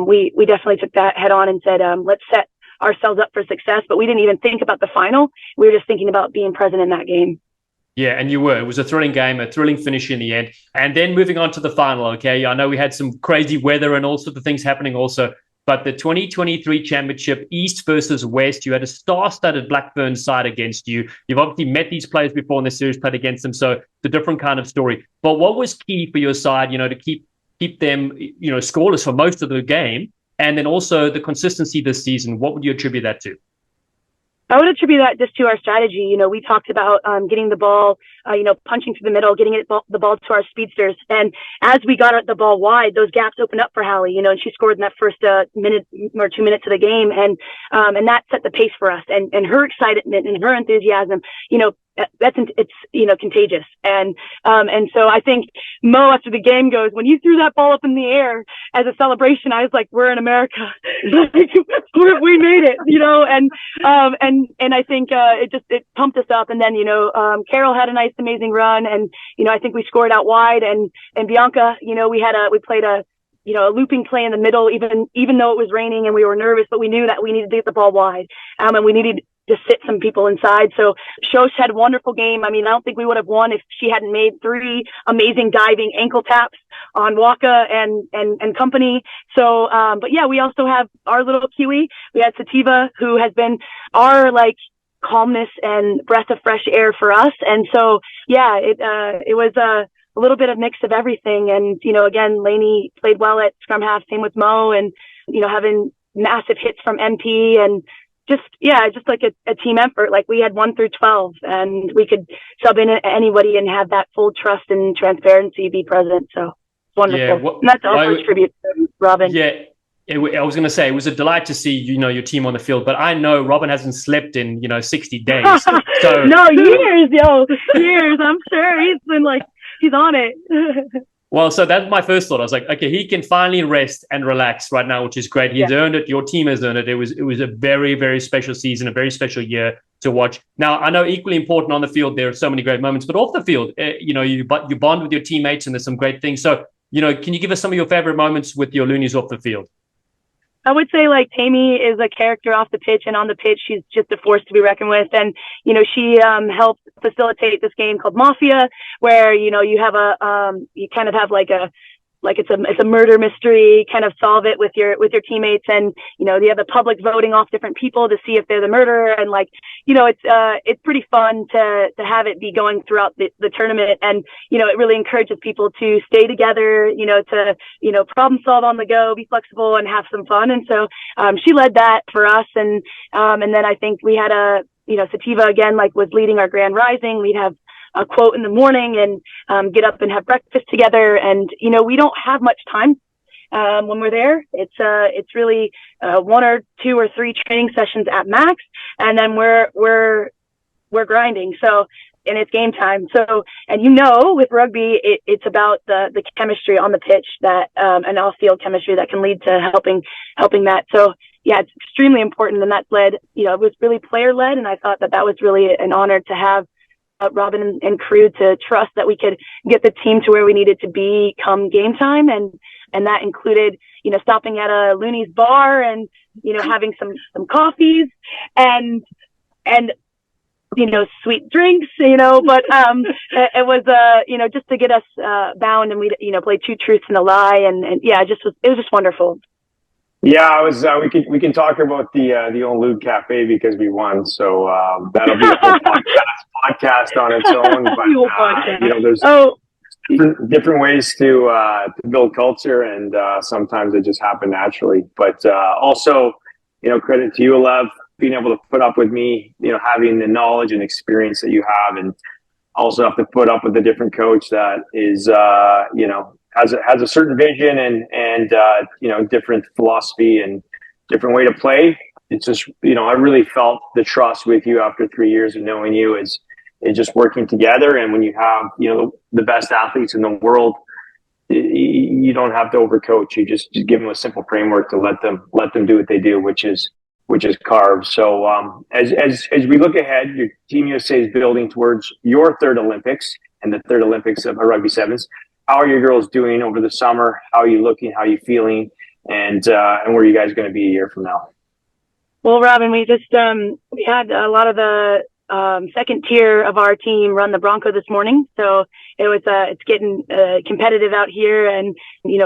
we definitely took that head on and said, let's set ourselves up for success. But we didn't even think about the final. We were just thinking about being present in that game. Yeah, and you were. It was a thrilling game, a thrilling finish in the end. And then moving on to the final, okay? I know we had some crazy weather and all sorts of things happening also. But the 2023 championship, East versus West, you had a star-studded Blackburn side against you. You've obviously met these players before in the series, played against them, so it's a different kind of story. But what was key for your side, to keep them, scoreless for most of the game, and then also the consistency this season? What would you attribute that to? I would attribute that just to our strategy. We talked about getting the ball, punching through the middle, getting the ball to our speedsters. And as we got the ball wide, those gaps opened up for Hallie, and she scored in that first minute or 2 minutes of the game. And that set the pace for us. And her excitement and her enthusiasm, it's contagious. And so I think Mo after the game goes, when you threw that ball up in the air as a celebration, I was like, we're in America. We made it, and I think it pumped us up. And then Carol had a nice amazing run, and I think we scored out wide, and Bianca, we played a looping play in the middle, even though it was raining and we were nervous, but we knew that we needed to get the ball wide, and we needed to sit some people inside. So Shosh had a wonderful game. I mean, I don't think we would have won if she hadn't made 3 amazing diving ankle taps on Waka and company. So, but yeah, we also have our little Kiwi. We had Sativa, who has been our calmness and breath of fresh air for us. And so, yeah, it was a little bit of mix of everything. And, again, Lainey played well at scrum half, same with Mo, and, having massive hits from MP, and just like a team effort. Like, we had 1 through 12, and we could sub in anybody and have that full trust and transparency be present. So it's wonderful. Yeah, and that's also a tribute to Robin. Yeah. I was going to say, it was a delight to see, your team on the field, but I know Robin hasn't slept in, 60 days. So no, years. I'm sure he's on it. Well, so that's my first thought. I was like, okay, he can finally rest and relax right now, which is great. He's earned it. Your team has earned it. It was a very, very special season, a very special year to watch. Now, I know equally important on the field, there are so many great moments, but off the field, you bond with your teammates, and there's some great things. So, can you give us some of your favorite moments with your Loonies off the field? I would say Tammy is a character off the pitch, and on the pitch, she's just a force to be reckoned with. And, she helped facilitate this game called Mafia, where, you have you kind of have it's a murder mystery, kind of solve it with your teammates. And, you have the public voting off different people to see if they're the murderer. And it's pretty fun to have it be going throughout the tournament. And, it really encourages people to stay together, to problem solve on the go, be flexible, and have some fun. And so, she led that for us. And then I think we had Sativa again, was leading our grand rising. We'd have a quote in the morning and get up and have breakfast together. And, we don't have much time when we're there. It's really 1 or 2 or 3 training sessions at max. And then we're grinding. So, and it's game time. So, and with rugby, it's about the chemistry on the pitch that, and off-field chemistry that can lead to helping that. So, yeah, it's extremely important. And that's led, it was really player-led. And I thought that was really an honor to have Robin and crew to trust that we could get the team to where we needed to be come game time. And that included, stopping at a Loonies bar and, having some coffees and sweet drinks, but it was, just to get us bound, and we, played 2 truths and a lie. And yeah, it was just wonderful. Yeah, I was. We can talk about the old Lube Cafe because we won. So that'll be a whole podcast on its own. But there's different ways to build culture, and sometimes it just happened naturally. But also, credit to you, Alev, being able to put up with me. Having the knowledge and experience that you have, and also have to put up with a different coach that is, has a certain vision and different philosophy and different way to play. It's just, I really felt the trust with you after 3 years of knowing you is just working together. And when you have, the best athletes in the world, you don't have to overcoach. You just give them a simple framework to let them do what they do, which is carve. So as we look ahead, your Team USA is building towards your 3rd Olympics and the 3rd Olympics of Rugby Sevens. How are your girls doing over the summer? How are you looking? How are you feeling? And where are you guys going to be a year from now? Well, Robin, we just we had a lot of the second tier of our team run the Bronco this morning, so it's getting competitive out here, and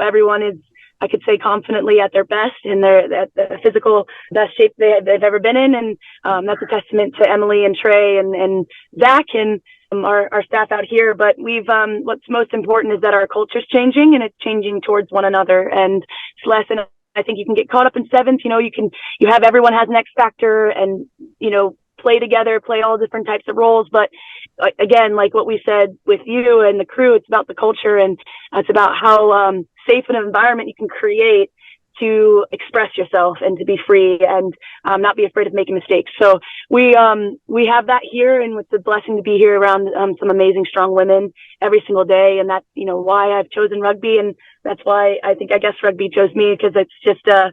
everyone is I could say confidently at their best, and they're at the physical best shape they've ever been in. And that's a testament to Emily and Trey and Zach and our staff out here. But what's most important is that our culture's changing, and it's changing towards one another. And it's less, and I think you can get caught up in sevens. You have everyone has an X factor, and play together, play all different types of roles. But again, like what we said with you and the crew, it's about the culture, and it's about how safe an environment you can create to express yourself and to be free and not be afraid of making mistakes. So we have that here, and it's a blessing to be here around some amazing, strong women every single day. And that's why I've chosen rugby, and that's why I guess rugby chose me, because it's just a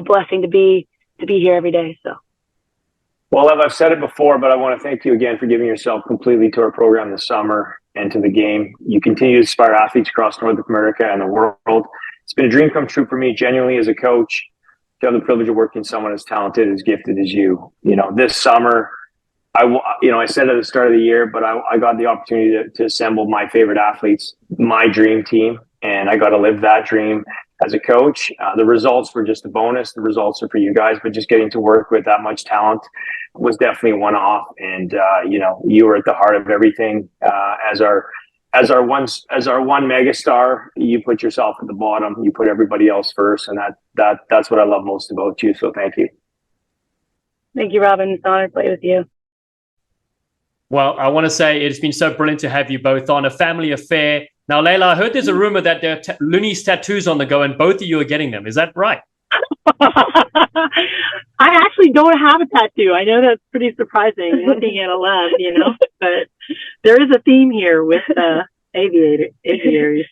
blessing to be here every day. So. Well, Alev, I've said it before, but I want to thank you again for giving yourself completely to our program this summer and to the game. You continue to inspire athletes across North America and the world. It's been a dream come true for me, genuinely, as a coach, to have the privilege of working with someone as talented, as gifted as you. This summer, I said at the start of the year, but I got the opportunity to assemble my favorite athletes, my dream team, and I got to live that dream as a coach. The results were just a bonus. The results are for you guys, but just getting to work with that much talent was definitely one off. And you were at the heart of everything. As our one megastar, you put yourself at the bottom. You put everybody else first, and that's what I love most about you. So thank you. Thank you, Robin. It's an honor to play with you. Well, I want to say it's been so brilliant to have you both on. A family affair. Now, Layla, I heard there's a rumor that there are Loonies tattoos on the go, and both of you are getting them. Is that right? I actually don't have a tattoo. I know that's pretty surprising looking at Alev, but there is a theme here with aviators.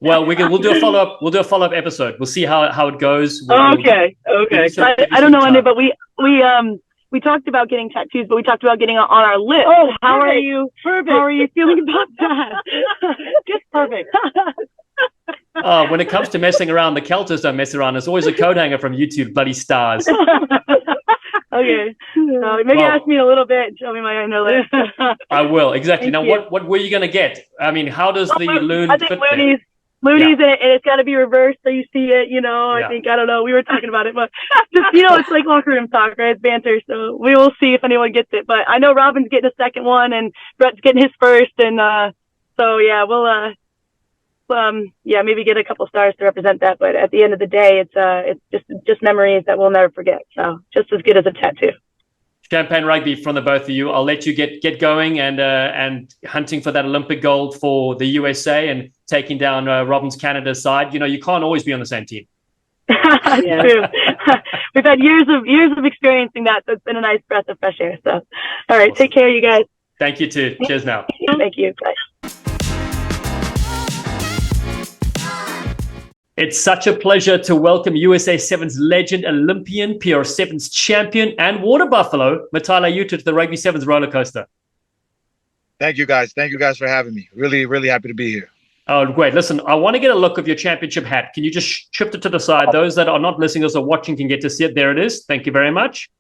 Well, we'll do a follow-up. We'll do a follow-up episode. We'll see how it goes. Okay. I don't know, Andy, but we talked about getting tattoos, but we talked about getting on our lip. Oh, how are you? Perfect. How are you feeling about that? Just perfect. When it comes to messing around, the Kelters don't mess around. There's always a coat hanger from YouTube, bloody stars. Okay. Maybe ask me in a little bit and show me my own list. I will, exactly. Now, what were you going to get? I mean, how does the loon I think fit Loonies, and it's got to be reversed so you see it, I think, I don't know, we were talking about it, but just, it's like locker room talk, right? It's banter, so we will see if anyone gets it, but I know Robin's getting a second one, and Brett's getting his first, and so, yeah, we'll, maybe get a couple stars to represent that, but at the end of the day, it's just memories that we'll never forget, so just as good as a tattoo. Champagne rugby from the both of you. I'll let you get going and hunting for that Olympic gold for the USA and taking down Robin's Canada side. You can't always be on the same team. True. We've had years of experiencing that, so it's been a nice breath of fresh air. So, all right, awesome. Take care, you guys. Thank you too. Cheers now. Thank you. Bye. It's such a pleasure to welcome USA Sevens legend, Olympian, PR Sevens champion, and water buffalo, Matai Leuta, to the Rugby Sevens Rollercoaster. Thank you guys. Thank you guys for having me. Really, really happy to be here. Oh, great. Listen, I want to get a look of your championship hat. Can you just shift it to the side? Those that are not listening, those are watching can get to see it. There it is. Thank you very much.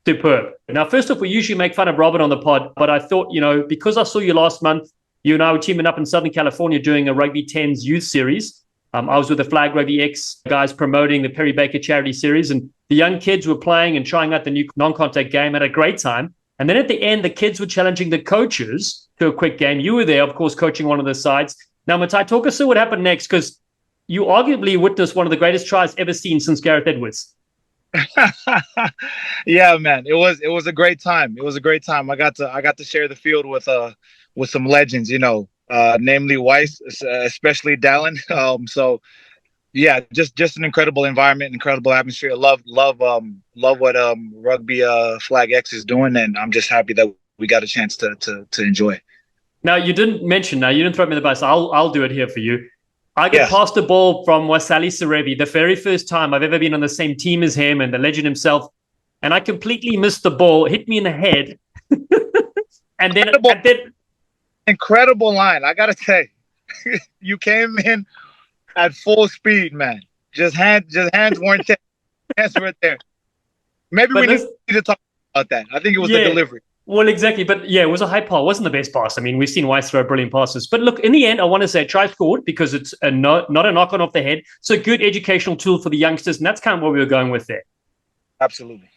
Superb. Now, first off, we usually make fun of Robin on the pod, but I thought, because I saw you last month, you and I were teaming up in Southern California doing a Rugby 10s youth series. I was with the Flag Rugby X guys promoting the Perry Baker Charity Series, and the young kids were playing and trying out the new non-contact game. Had a great time. And then at the end, the kids were challenging the coaches to a quick game. You were there, of course, coaching one of the sides. Now, Matai, talk us through what happened next, because you arguably witnessed one of the greatest tries ever seen since Gareth Edwards. Yeah, man, it was a great time. It was a great time. I got to share the field with some legends, namely Weiss, especially Dallen. So yeah, just an incredible environment, incredible atmosphere. Love what Rugby Flag X is doing, and I'm just happy that we got a chance to enjoy. Now, you didn't throw me the bus. I'll do it here for you. I get passed the ball from Wasali Serevi the very first time I've ever been on the same team as him and the legend himself, and I completely missed the ball, hit me in the head, and then incredible line. I gotta say, you came in at full speed, man. Just hands weren't there. Hands weren't there. Maybe we need to talk about that. I think it was the delivery. Well, exactly. But yeah, it was a high pass. It wasn't the best pass. I mean, we've seen Weiss throw brilliant passes. But look, in the end, I want to say try scored because it's not a knock on off the head. It's a good educational tool for the youngsters. And that's kind of what we were going with there. Absolutely.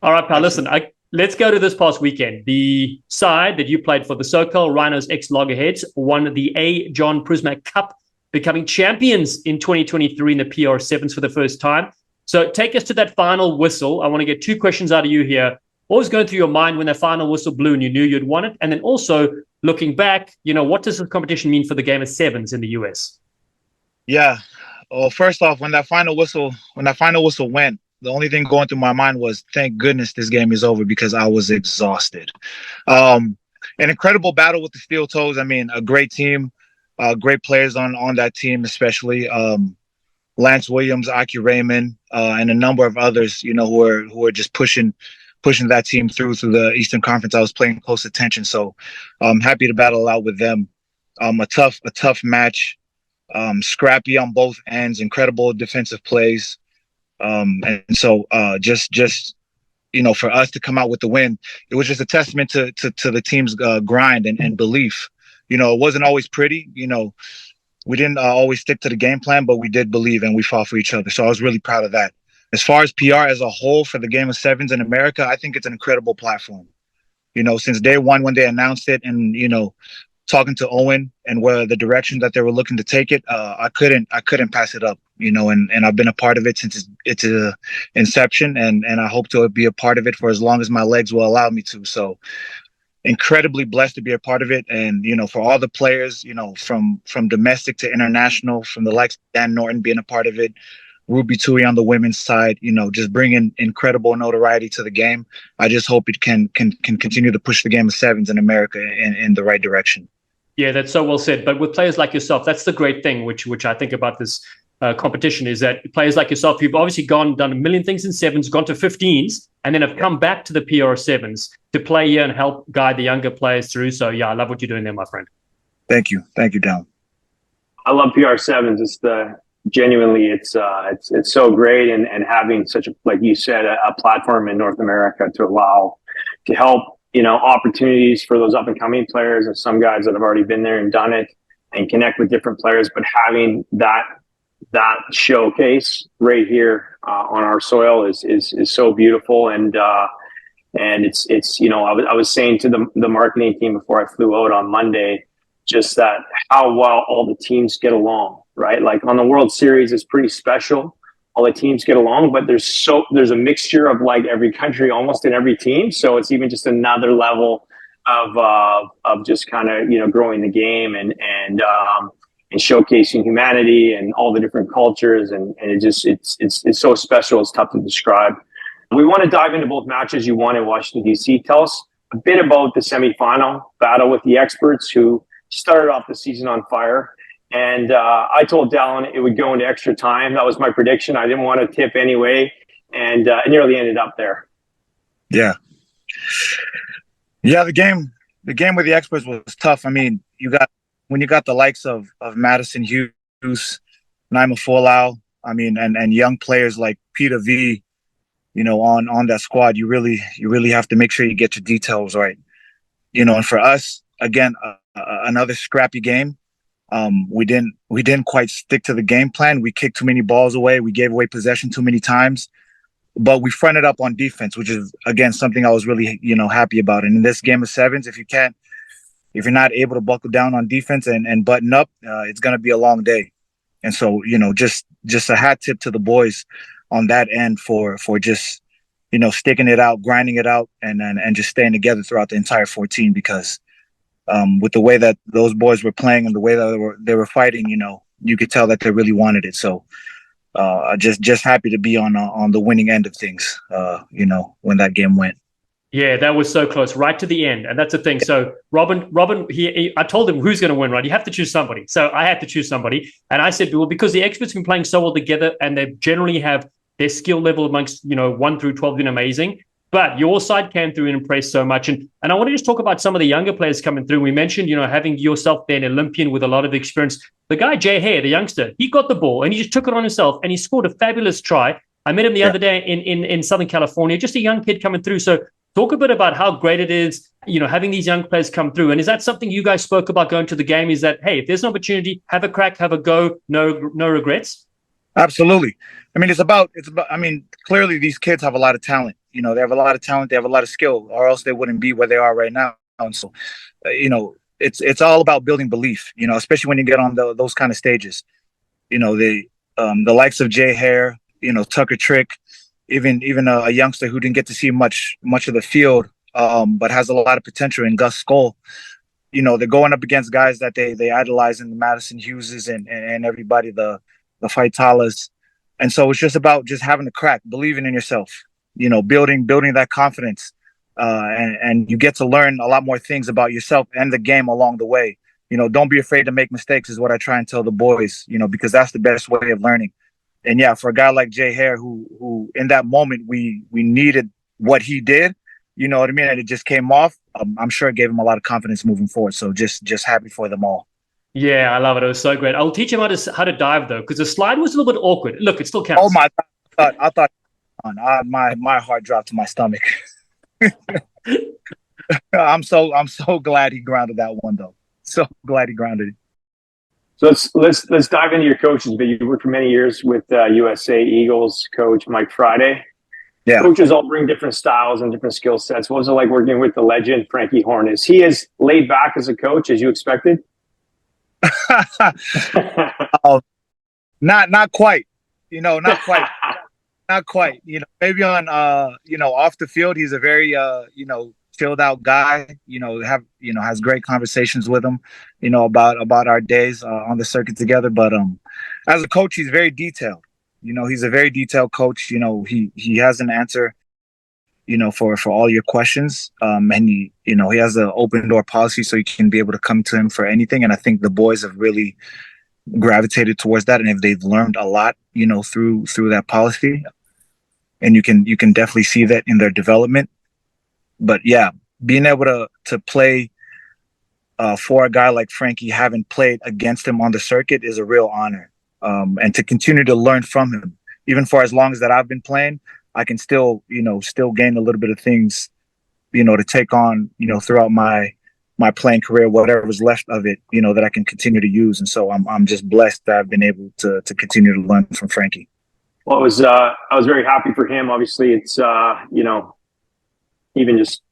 All right, pal, listen, let's go to this past weekend. The side that you played for, the SoCal Rhinos ex-Loggerheads, won the A. John Prismack Cup, becoming champions in 2023 in the PR Sevens for the first time. So take us to that final whistle. I want to get two questions out of you here. What was going through your mind when that final whistle blew and you knew you'd won it? And then also, looking back, what does the competition mean for the game of sevens in the US? Yeah. Well, first off, when that final whistle went, the only thing going through my mind was, thank goodness this game is over, because I was exhausted. An incredible battle with the Steeltoes. I mean, a great team, great players on that team, especially Lance Williams, Aki Raymond, and a number of others, who are just pushing that team through the Eastern Conference. I was paying close attention, so I'm happy to battle out with them. A tough match, scrappy on both ends, incredible defensive plays. And so just for us to come out with the win, it was just a testament to the team's grind and belief. It wasn't always pretty. We didn't always stick to the game plan, but we did believe and we fought for each other. So I was really proud of that. As far as PR as a whole for the game of sevens in America, I think it's an incredible platform. Since day one when they announced it, and talking to Owen and where the direction that they were looking to take it, I couldn't pass it up. And I've been a part of it since its inception, and I hope to be a part of it for as long as my legs will allow me to. So incredibly blessed to be a part of it, and for all the players, from domestic to international, from the likes of Dan Norton being a part of it, Ruby Tui on the women's side, just bringing incredible notoriety to the game. I just hope it can continue to push the game of sevens in America in the right direction. Yeah, that's so well said. But with players like yourself, that's the great thing, which I think about this competition, is that players like yourself, you've obviously done a million things in sevens, gone to 15s, and then have come back to the PR sevens to play here and help guide the younger players through. So yeah, I love what you're doing there, my friend. Thank you, Dallen. I love PR sevens. Genuinely, it's so great, and having such a, like you said, a platform in North America to help opportunities for those up and coming players, and some guys that have already been there and done it, and connect with different players. But having that showcase right here on our soil is so beautiful, and it's I was saying to the marketing team before I flew out on Monday, just that how well all the teams get along. Right, like on the World Series, it's pretty special. All the teams get along, but there's a mixture of like every country almost in every team. So it's even just another level of just kind of growing the game and showcasing humanity and all the different cultures, and it's so special. It's tough to describe. We want to dive into both matches you won in Washington D.C. Tell us a bit about the semifinal battle with the experts, who started off the season on fire. And I told Dallen it would go into extra time. That was my prediction. I didn't want to tip anyway, and it nearly ended up there. Yeah. The game with the experts was tough. I mean, when you got the likes of Madison Hughes, Naima Folau, I mean, and young players like Peter V, on that squad, you really have to make sure you get your details right. And for us, again, another scrappy game. We didn't quite stick to the game plan. We kicked too many balls away. We gave away possession too many times, but we fronted up on defense, which is again something I was really happy about. And in this game of sevens, if you're not able to buckle down on defense and button up, it's going to be a long day. And so just a hat tip to the boys on that end for just sticking it out, grinding it out, and just staying together throughout the entire 14, because with the way that those boys were playing and the way that they were fighting, you could tell that they really wanted it. So just happy to be on the winning end of things, when that game went. Yeah, that was so close, right to the end. And that's the thing. So Robin, I told him who's going to win, right? You have to choose somebody. So I had to choose somebody. And I said, well, because the experts have been playing so well together, and they generally have their skill level amongst, 1 through 12 been amazing. But your side came through and impressed so much. And I want to just talk about some of the younger players coming through. We mentioned, having yourself there, an Olympian with a lot of experience. The guy, Jay Hare, the youngster, he got the ball and he just took it on himself and he scored a fabulous try. I met him the other day in Southern California, just a young kid coming through. So Talk a bit about how great it is, having these young players come through. And is that something you guys spoke about going to the game? Is that, hey, if there's an opportunity, have a crack, have a go, no regrets? Absolutely. I mean, clearly these kids have a lot of talent. They have a lot of talent. They have a lot of skill, or else they wouldn't be where they are right now. And so, it's all about building belief, especially when you get on those kind of stages. The likes of Jay Hare, Tucker Trick, even a youngster who didn't get to see much of the field, but has a lot of potential in Gus Skoll. They're going up against guys that they idolize in the Madison Hugheses and everybody, the Faitalas. And so it's just about just having a crack, believing in yourself, building that confidence. And you get to learn a lot more things about yourself and the game along the way. Don't be afraid to make mistakes is what I try and tell the boys, because that's the best way of learning. And yeah, for a guy like Jay Hare, who in that moment we needed what he did, you know what I mean? And it just came off. I'm sure it gave him a lot of confidence moving forward. So just happy for them all. Yeah, I love it. It was so great. I'll teach him how to dive though, because the slide was a little bit awkward. Look, it still counts. Oh my God! I thought my heart dropped to my stomach. I'm so glad he grounded that one though. So glad he grounded it. So let's dive into your coaches. But you worked for many years with USA Eagles coach Mike Friday. Yeah. Coaches all bring different styles and different skill sets. What was it like working with the legend Frankie Horn? Is he as laid back as a coach as you expected? Not quite. Not quite. Not quite. Maybe on off the field, he's a very chilled out guy. Has great conversations with him. About our days on the circuit together. But as a coach, he's very detailed. He's a very detailed coach. He has an answer, for all your questions. And he has an open door policy, so you can be able to come to him for anything. And I think the boys have really gravitated towards that. And if they've learned a lot, through that policy, and you can definitely see that in their development. But yeah, being able to play for a guy like Frankie, having played against him on the circuit, is a real honor. And to continue to learn from him, even for as long as that I've been playing, I can still gain a little bit of things, to take on, throughout my playing career, whatever's left of it, that I can continue to use. And so I'm just blessed that I've been able to continue to learn from Frankie. Well, I was very happy for him. Obviously, it's even just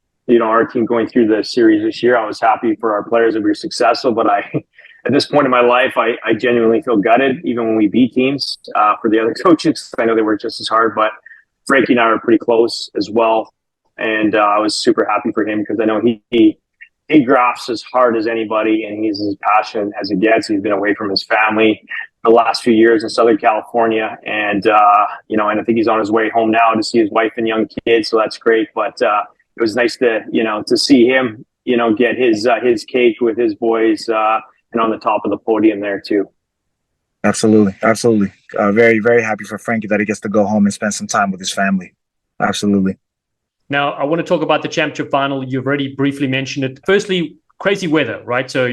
our team going through the series this year. I was happy for our players that we were successful, but at this point in my life, I genuinely feel gutted, even when we beat teams, for the other coaches. I know they work just as hard, but Frankie and I were pretty close as well. And I was super happy for him because I know he grafts as hard as anybody, and he's as passionate as it gets. He's been away from his family the last few years in Southern California. And, and I think he's on his way home now to see his wife and young kids. So that's great. But it was nice to see him, get his cake with his boys, and on the top of the podium there too. Absolutely. Very, very happy for Frankie that he gets to go home and spend some time with his family. Absolutely. Now, I want to talk about the championship final. You've already briefly mentioned it. Firstly, crazy weather, right? So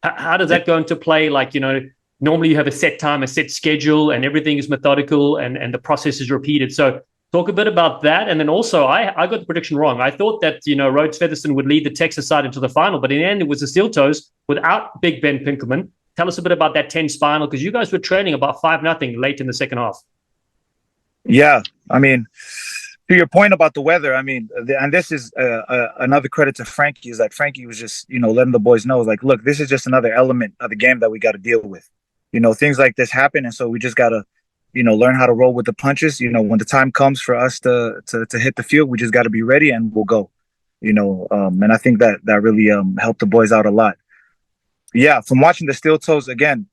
how does that go into play? Like, normally you have a set time, a set schedule, and everything is methodical and the process is repeated. So talk a bit about that. And then also, I got the prediction wrong. I thought that, Rhodes Featherston would lead the Texas side into the final, but in the end, it was the Steeltoes without Big Ben Pinkelman. Tell us a bit about that 10 final, because you guys were trailing about 5-0 late in the second half. Yeah, I mean, to your point about the weather, I mean, and this is another credit to Frankie, is that Frankie was just, letting the boys know, like, look, this is just another element of the game that we got to deal with. Things like this happen, and so we just got to, learn how to roll with the punches. When the time comes for us to hit the field, we just got to be ready and we'll go. And I think that really helped the boys out a lot. Yeah, from watching the Steeltoes again,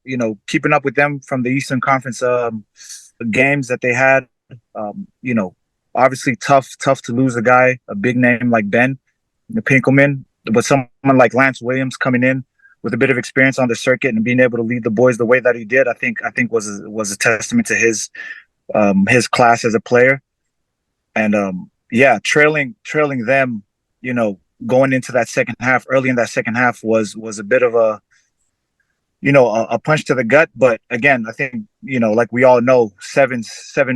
keeping up with them from the Eastern Conference games that they had, obviously tough to lose a big name like Ben Pinkelman, but someone like Lance Williams coming in with a bit of experience on the circuit and being able to lead the boys the way that he did, I think was a testament to his class as a player. And trailing them, going into that second half, early in that second half was a bit of a punch to the gut. But again, I think, like we all know, 7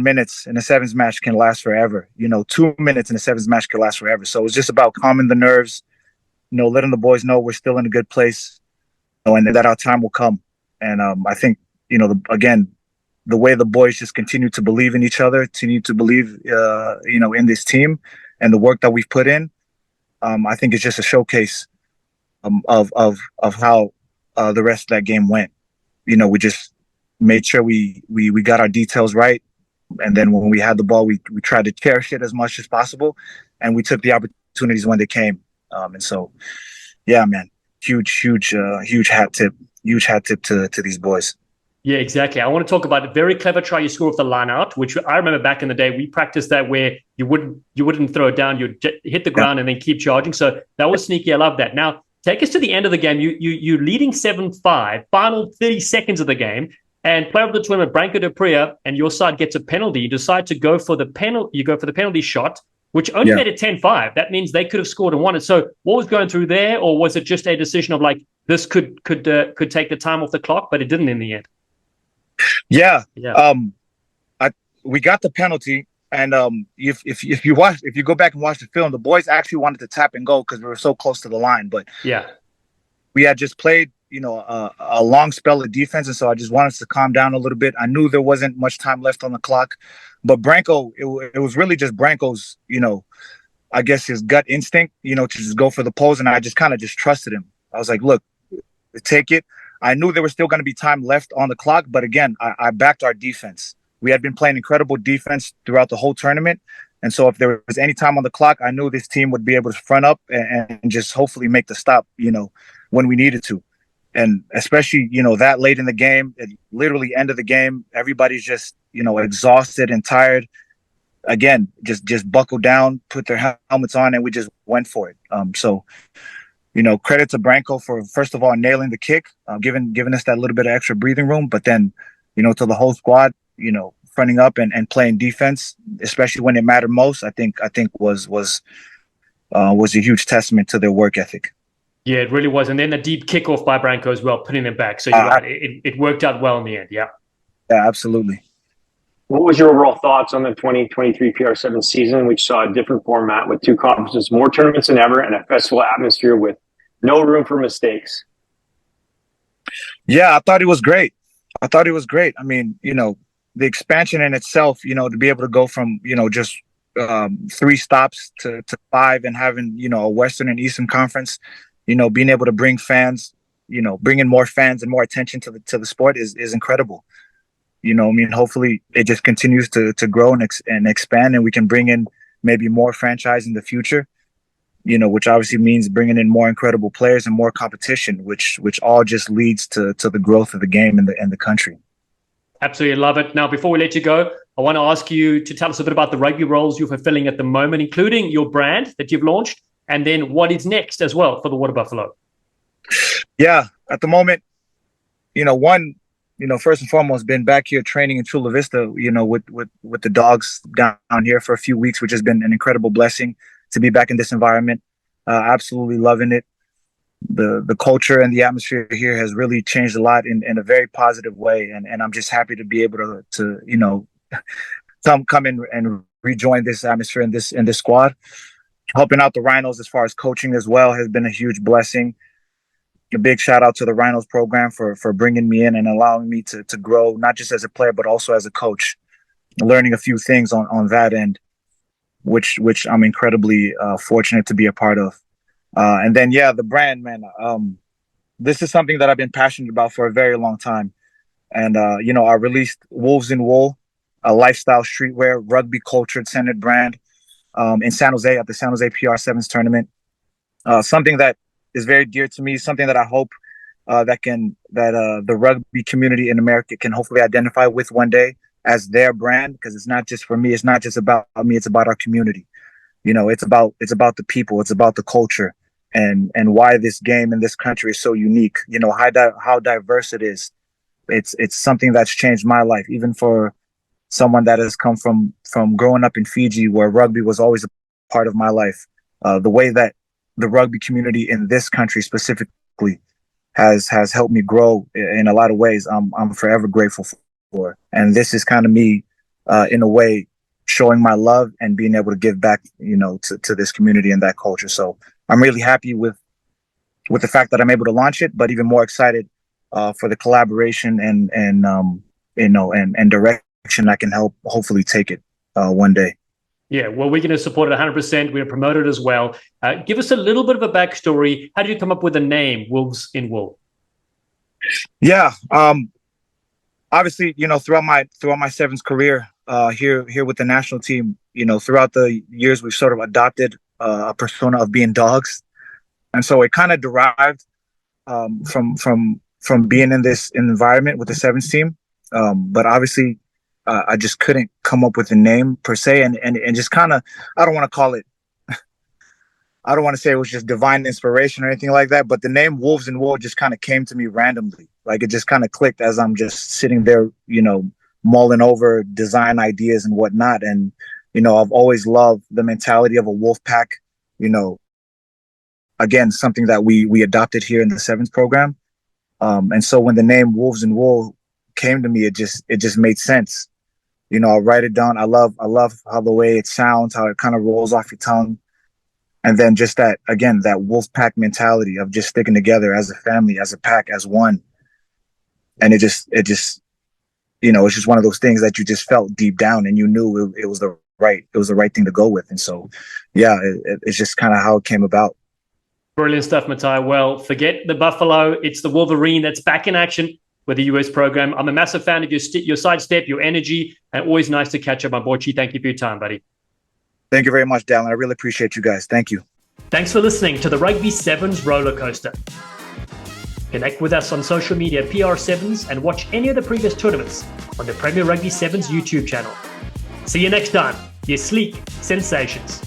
minutes in a sevens match can last forever. 2 minutes in a sevens match can last forever. So it's just about calming the nerves, letting the boys know we're still in a good place, and that our time will come. And I think, again, the way the boys just continue to believe in each other, continue to believe, in this team and the work that we've put in, I think it's just a showcase of how the rest of that game went. We just made sure we got our details right. And then when we had the ball, we tried to cherish it as much as possible. And we took the opportunities when they came. And so, yeah, man, huge hat tip to these boys. Yeah, exactly. I want to talk about a very clever try you score off the line out, which I remember back in the day, we practiced that where you wouldn't throw it down, you'd hit the ground and then keep charging. So that was sneaky. I love that. Now, take us to the end of the game. You're leading 7-5, final 30 seconds of the game, and player of the tournament, Branko de Pria, and your side gets a penalty. You decide to go for the penalty. You go for the penalty shot, which only made it 10-5. That means they could have scored and won it. So what was going through there, or was it just a decision of like this could take the time off the clock, but it didn't in the end? Yeah. We got the penalty, and if you go back and watch the film, the boys actually wanted to tap and go because we were so close to the line. But we had just played, a long spell of defense, and so I just wanted to calm down a little bit. I knew there wasn't much time left on the clock, but Branko, it was really just Branko's, I guess his gut instinct, to just go for the pose, and I just kind of just trusted him. I was like, look, take it. I knew there was still going to be time left on the clock, but again, I backed our defense. We had been playing incredible defense throughout the whole tournament, and so if there was any time on the clock, I knew this team would be able to front up and just hopefully make the stop, when we needed to. And especially, that late in the game, literally end of the game, everybody's just, exhausted and tired. Again, just buckle down, put their helmets on, and we just went for it. So credit to Branko for, first of all, nailing the kick, giving us that little bit of extra breathing room. But then, to the whole squad, fronting up and playing defense, especially when it mattered most, I think was a huge testament to their work ethic. Yeah, it really was. And then the deep kickoff by Branko as well, putting them back. So you're right. It worked out well in the end. Yeah. Yeah, absolutely. What was your overall thoughts on the 2023 PR7 season, which saw a different format with 2 conferences, more tournaments than ever, and a festival atmosphere with no room for mistakes? Yeah, I thought it was great. I mean, the expansion in itself, to be able to go from, just 3 stops to 5 and having, a Western and Eastern Conference, being able to bring fans, bring in more fans and more attention to the sport is incredible. Hopefully it just continues to grow and expand, and we can bring in maybe more franchise in the future, which obviously means bringing in more incredible players and more competition, which all just leads to the growth of the game in the country. Absolutely love it. Now, before we let you go, I want to ask you to tell us a bit about the rugby roles you're fulfilling at the moment, including your brand that you've launched, and then what is next as well for the Water Buffalo. Yeah, at the moment, first and foremost, been back here training in Chula Vista, with the dogs down here for a few weeks, which has been an incredible blessing to be back in this environment. Absolutely loving it. The culture and the atmosphere here has really changed a lot in a very positive way. And I'm just happy to be able to come in and rejoin this atmosphere in this squad. Helping out the Rhinos as far as coaching as well has been a huge blessing. A big shout out to the Rhinos program for bringing me in and allowing me to grow, not just as a player, but also as a coach, learning a few things on that end, which I'm incredibly fortunate to be a part of. And then, the brand, man, this is something that I've been passionate about for a very long time. And, I released Wolves in Wool, a lifestyle streetwear, rugby culture centered brand in San Jose at the San Jose PR7s tournament. Something that is very dear to me, something that I hope the rugby community in America can hopefully identify with one day as their brand, because it's not just for me. It's not just about me. It's about our community. It's about the people. It's about the culture and why this game in this country is so unique. How diverse it is. It's something that's changed my life, even for someone that has come from growing up in Fiji, where rugby was always a part of my life. The way that the rugby community in this country specifically has helped me grow in a lot of ways. I'm forever grateful for. And this is kind of me, in a way, showing my love and being able to give back, to this community and that culture. So I'm really happy with the fact that I'm able to launch it, but even more excited for the collaboration and direction I can help hopefully take it one day. Yeah, well, we're going to support it 100%. We're going to promote it as well. Give us a little bit of a backstory. How did you come up with the name Wolves in Wool? Yeah, obviously, throughout my sevens career here with the national team, throughout the years, we've sort of adopted a persona of being dogs, and so it kind of derived from being in this environment with the sevens team. But obviously, I just couldn't come up with a name per se, and just kind of, I don't want to call it, I don't want to say it was just divine inspiration or anything like that, but the name Wolves in Wool just kind of came to me randomly. Like it just kind of clicked as I'm just sitting there, mulling over design ideas and whatnot. And, I've always loved the mentality of a wolf pack, again, something that we adopted here in the sevens program. And so when the name Wolves in Wool came to me, it just made sense. I'll write it down. I love how the way it sounds, how it kind of rolls off your tongue. And then just that wolf pack mentality of just sticking together as a family, as a pack, as one. And it just, it's just one of those things that you just felt deep down and you knew it was the right thing to go with. And so, yeah, it's just kind of how it came about. Brilliant stuff, Matai. Well, forget the Buffalo. It's the Wolverine that's back in action with the US program. I'm a massive fan of your sidestep, your energy, and always nice to catch up, my boy. Thank you for your time, buddy. Thank you very much, Dallen. I really appreciate you guys. Thank you. Thanks for listening to the Rugby Sevens Rollercoaster. Connect with us on social media, PR Sevens, and watch any of the previous tournaments on the Premier Rugby Sevens YouTube channel. See you next time, you sleek sensations.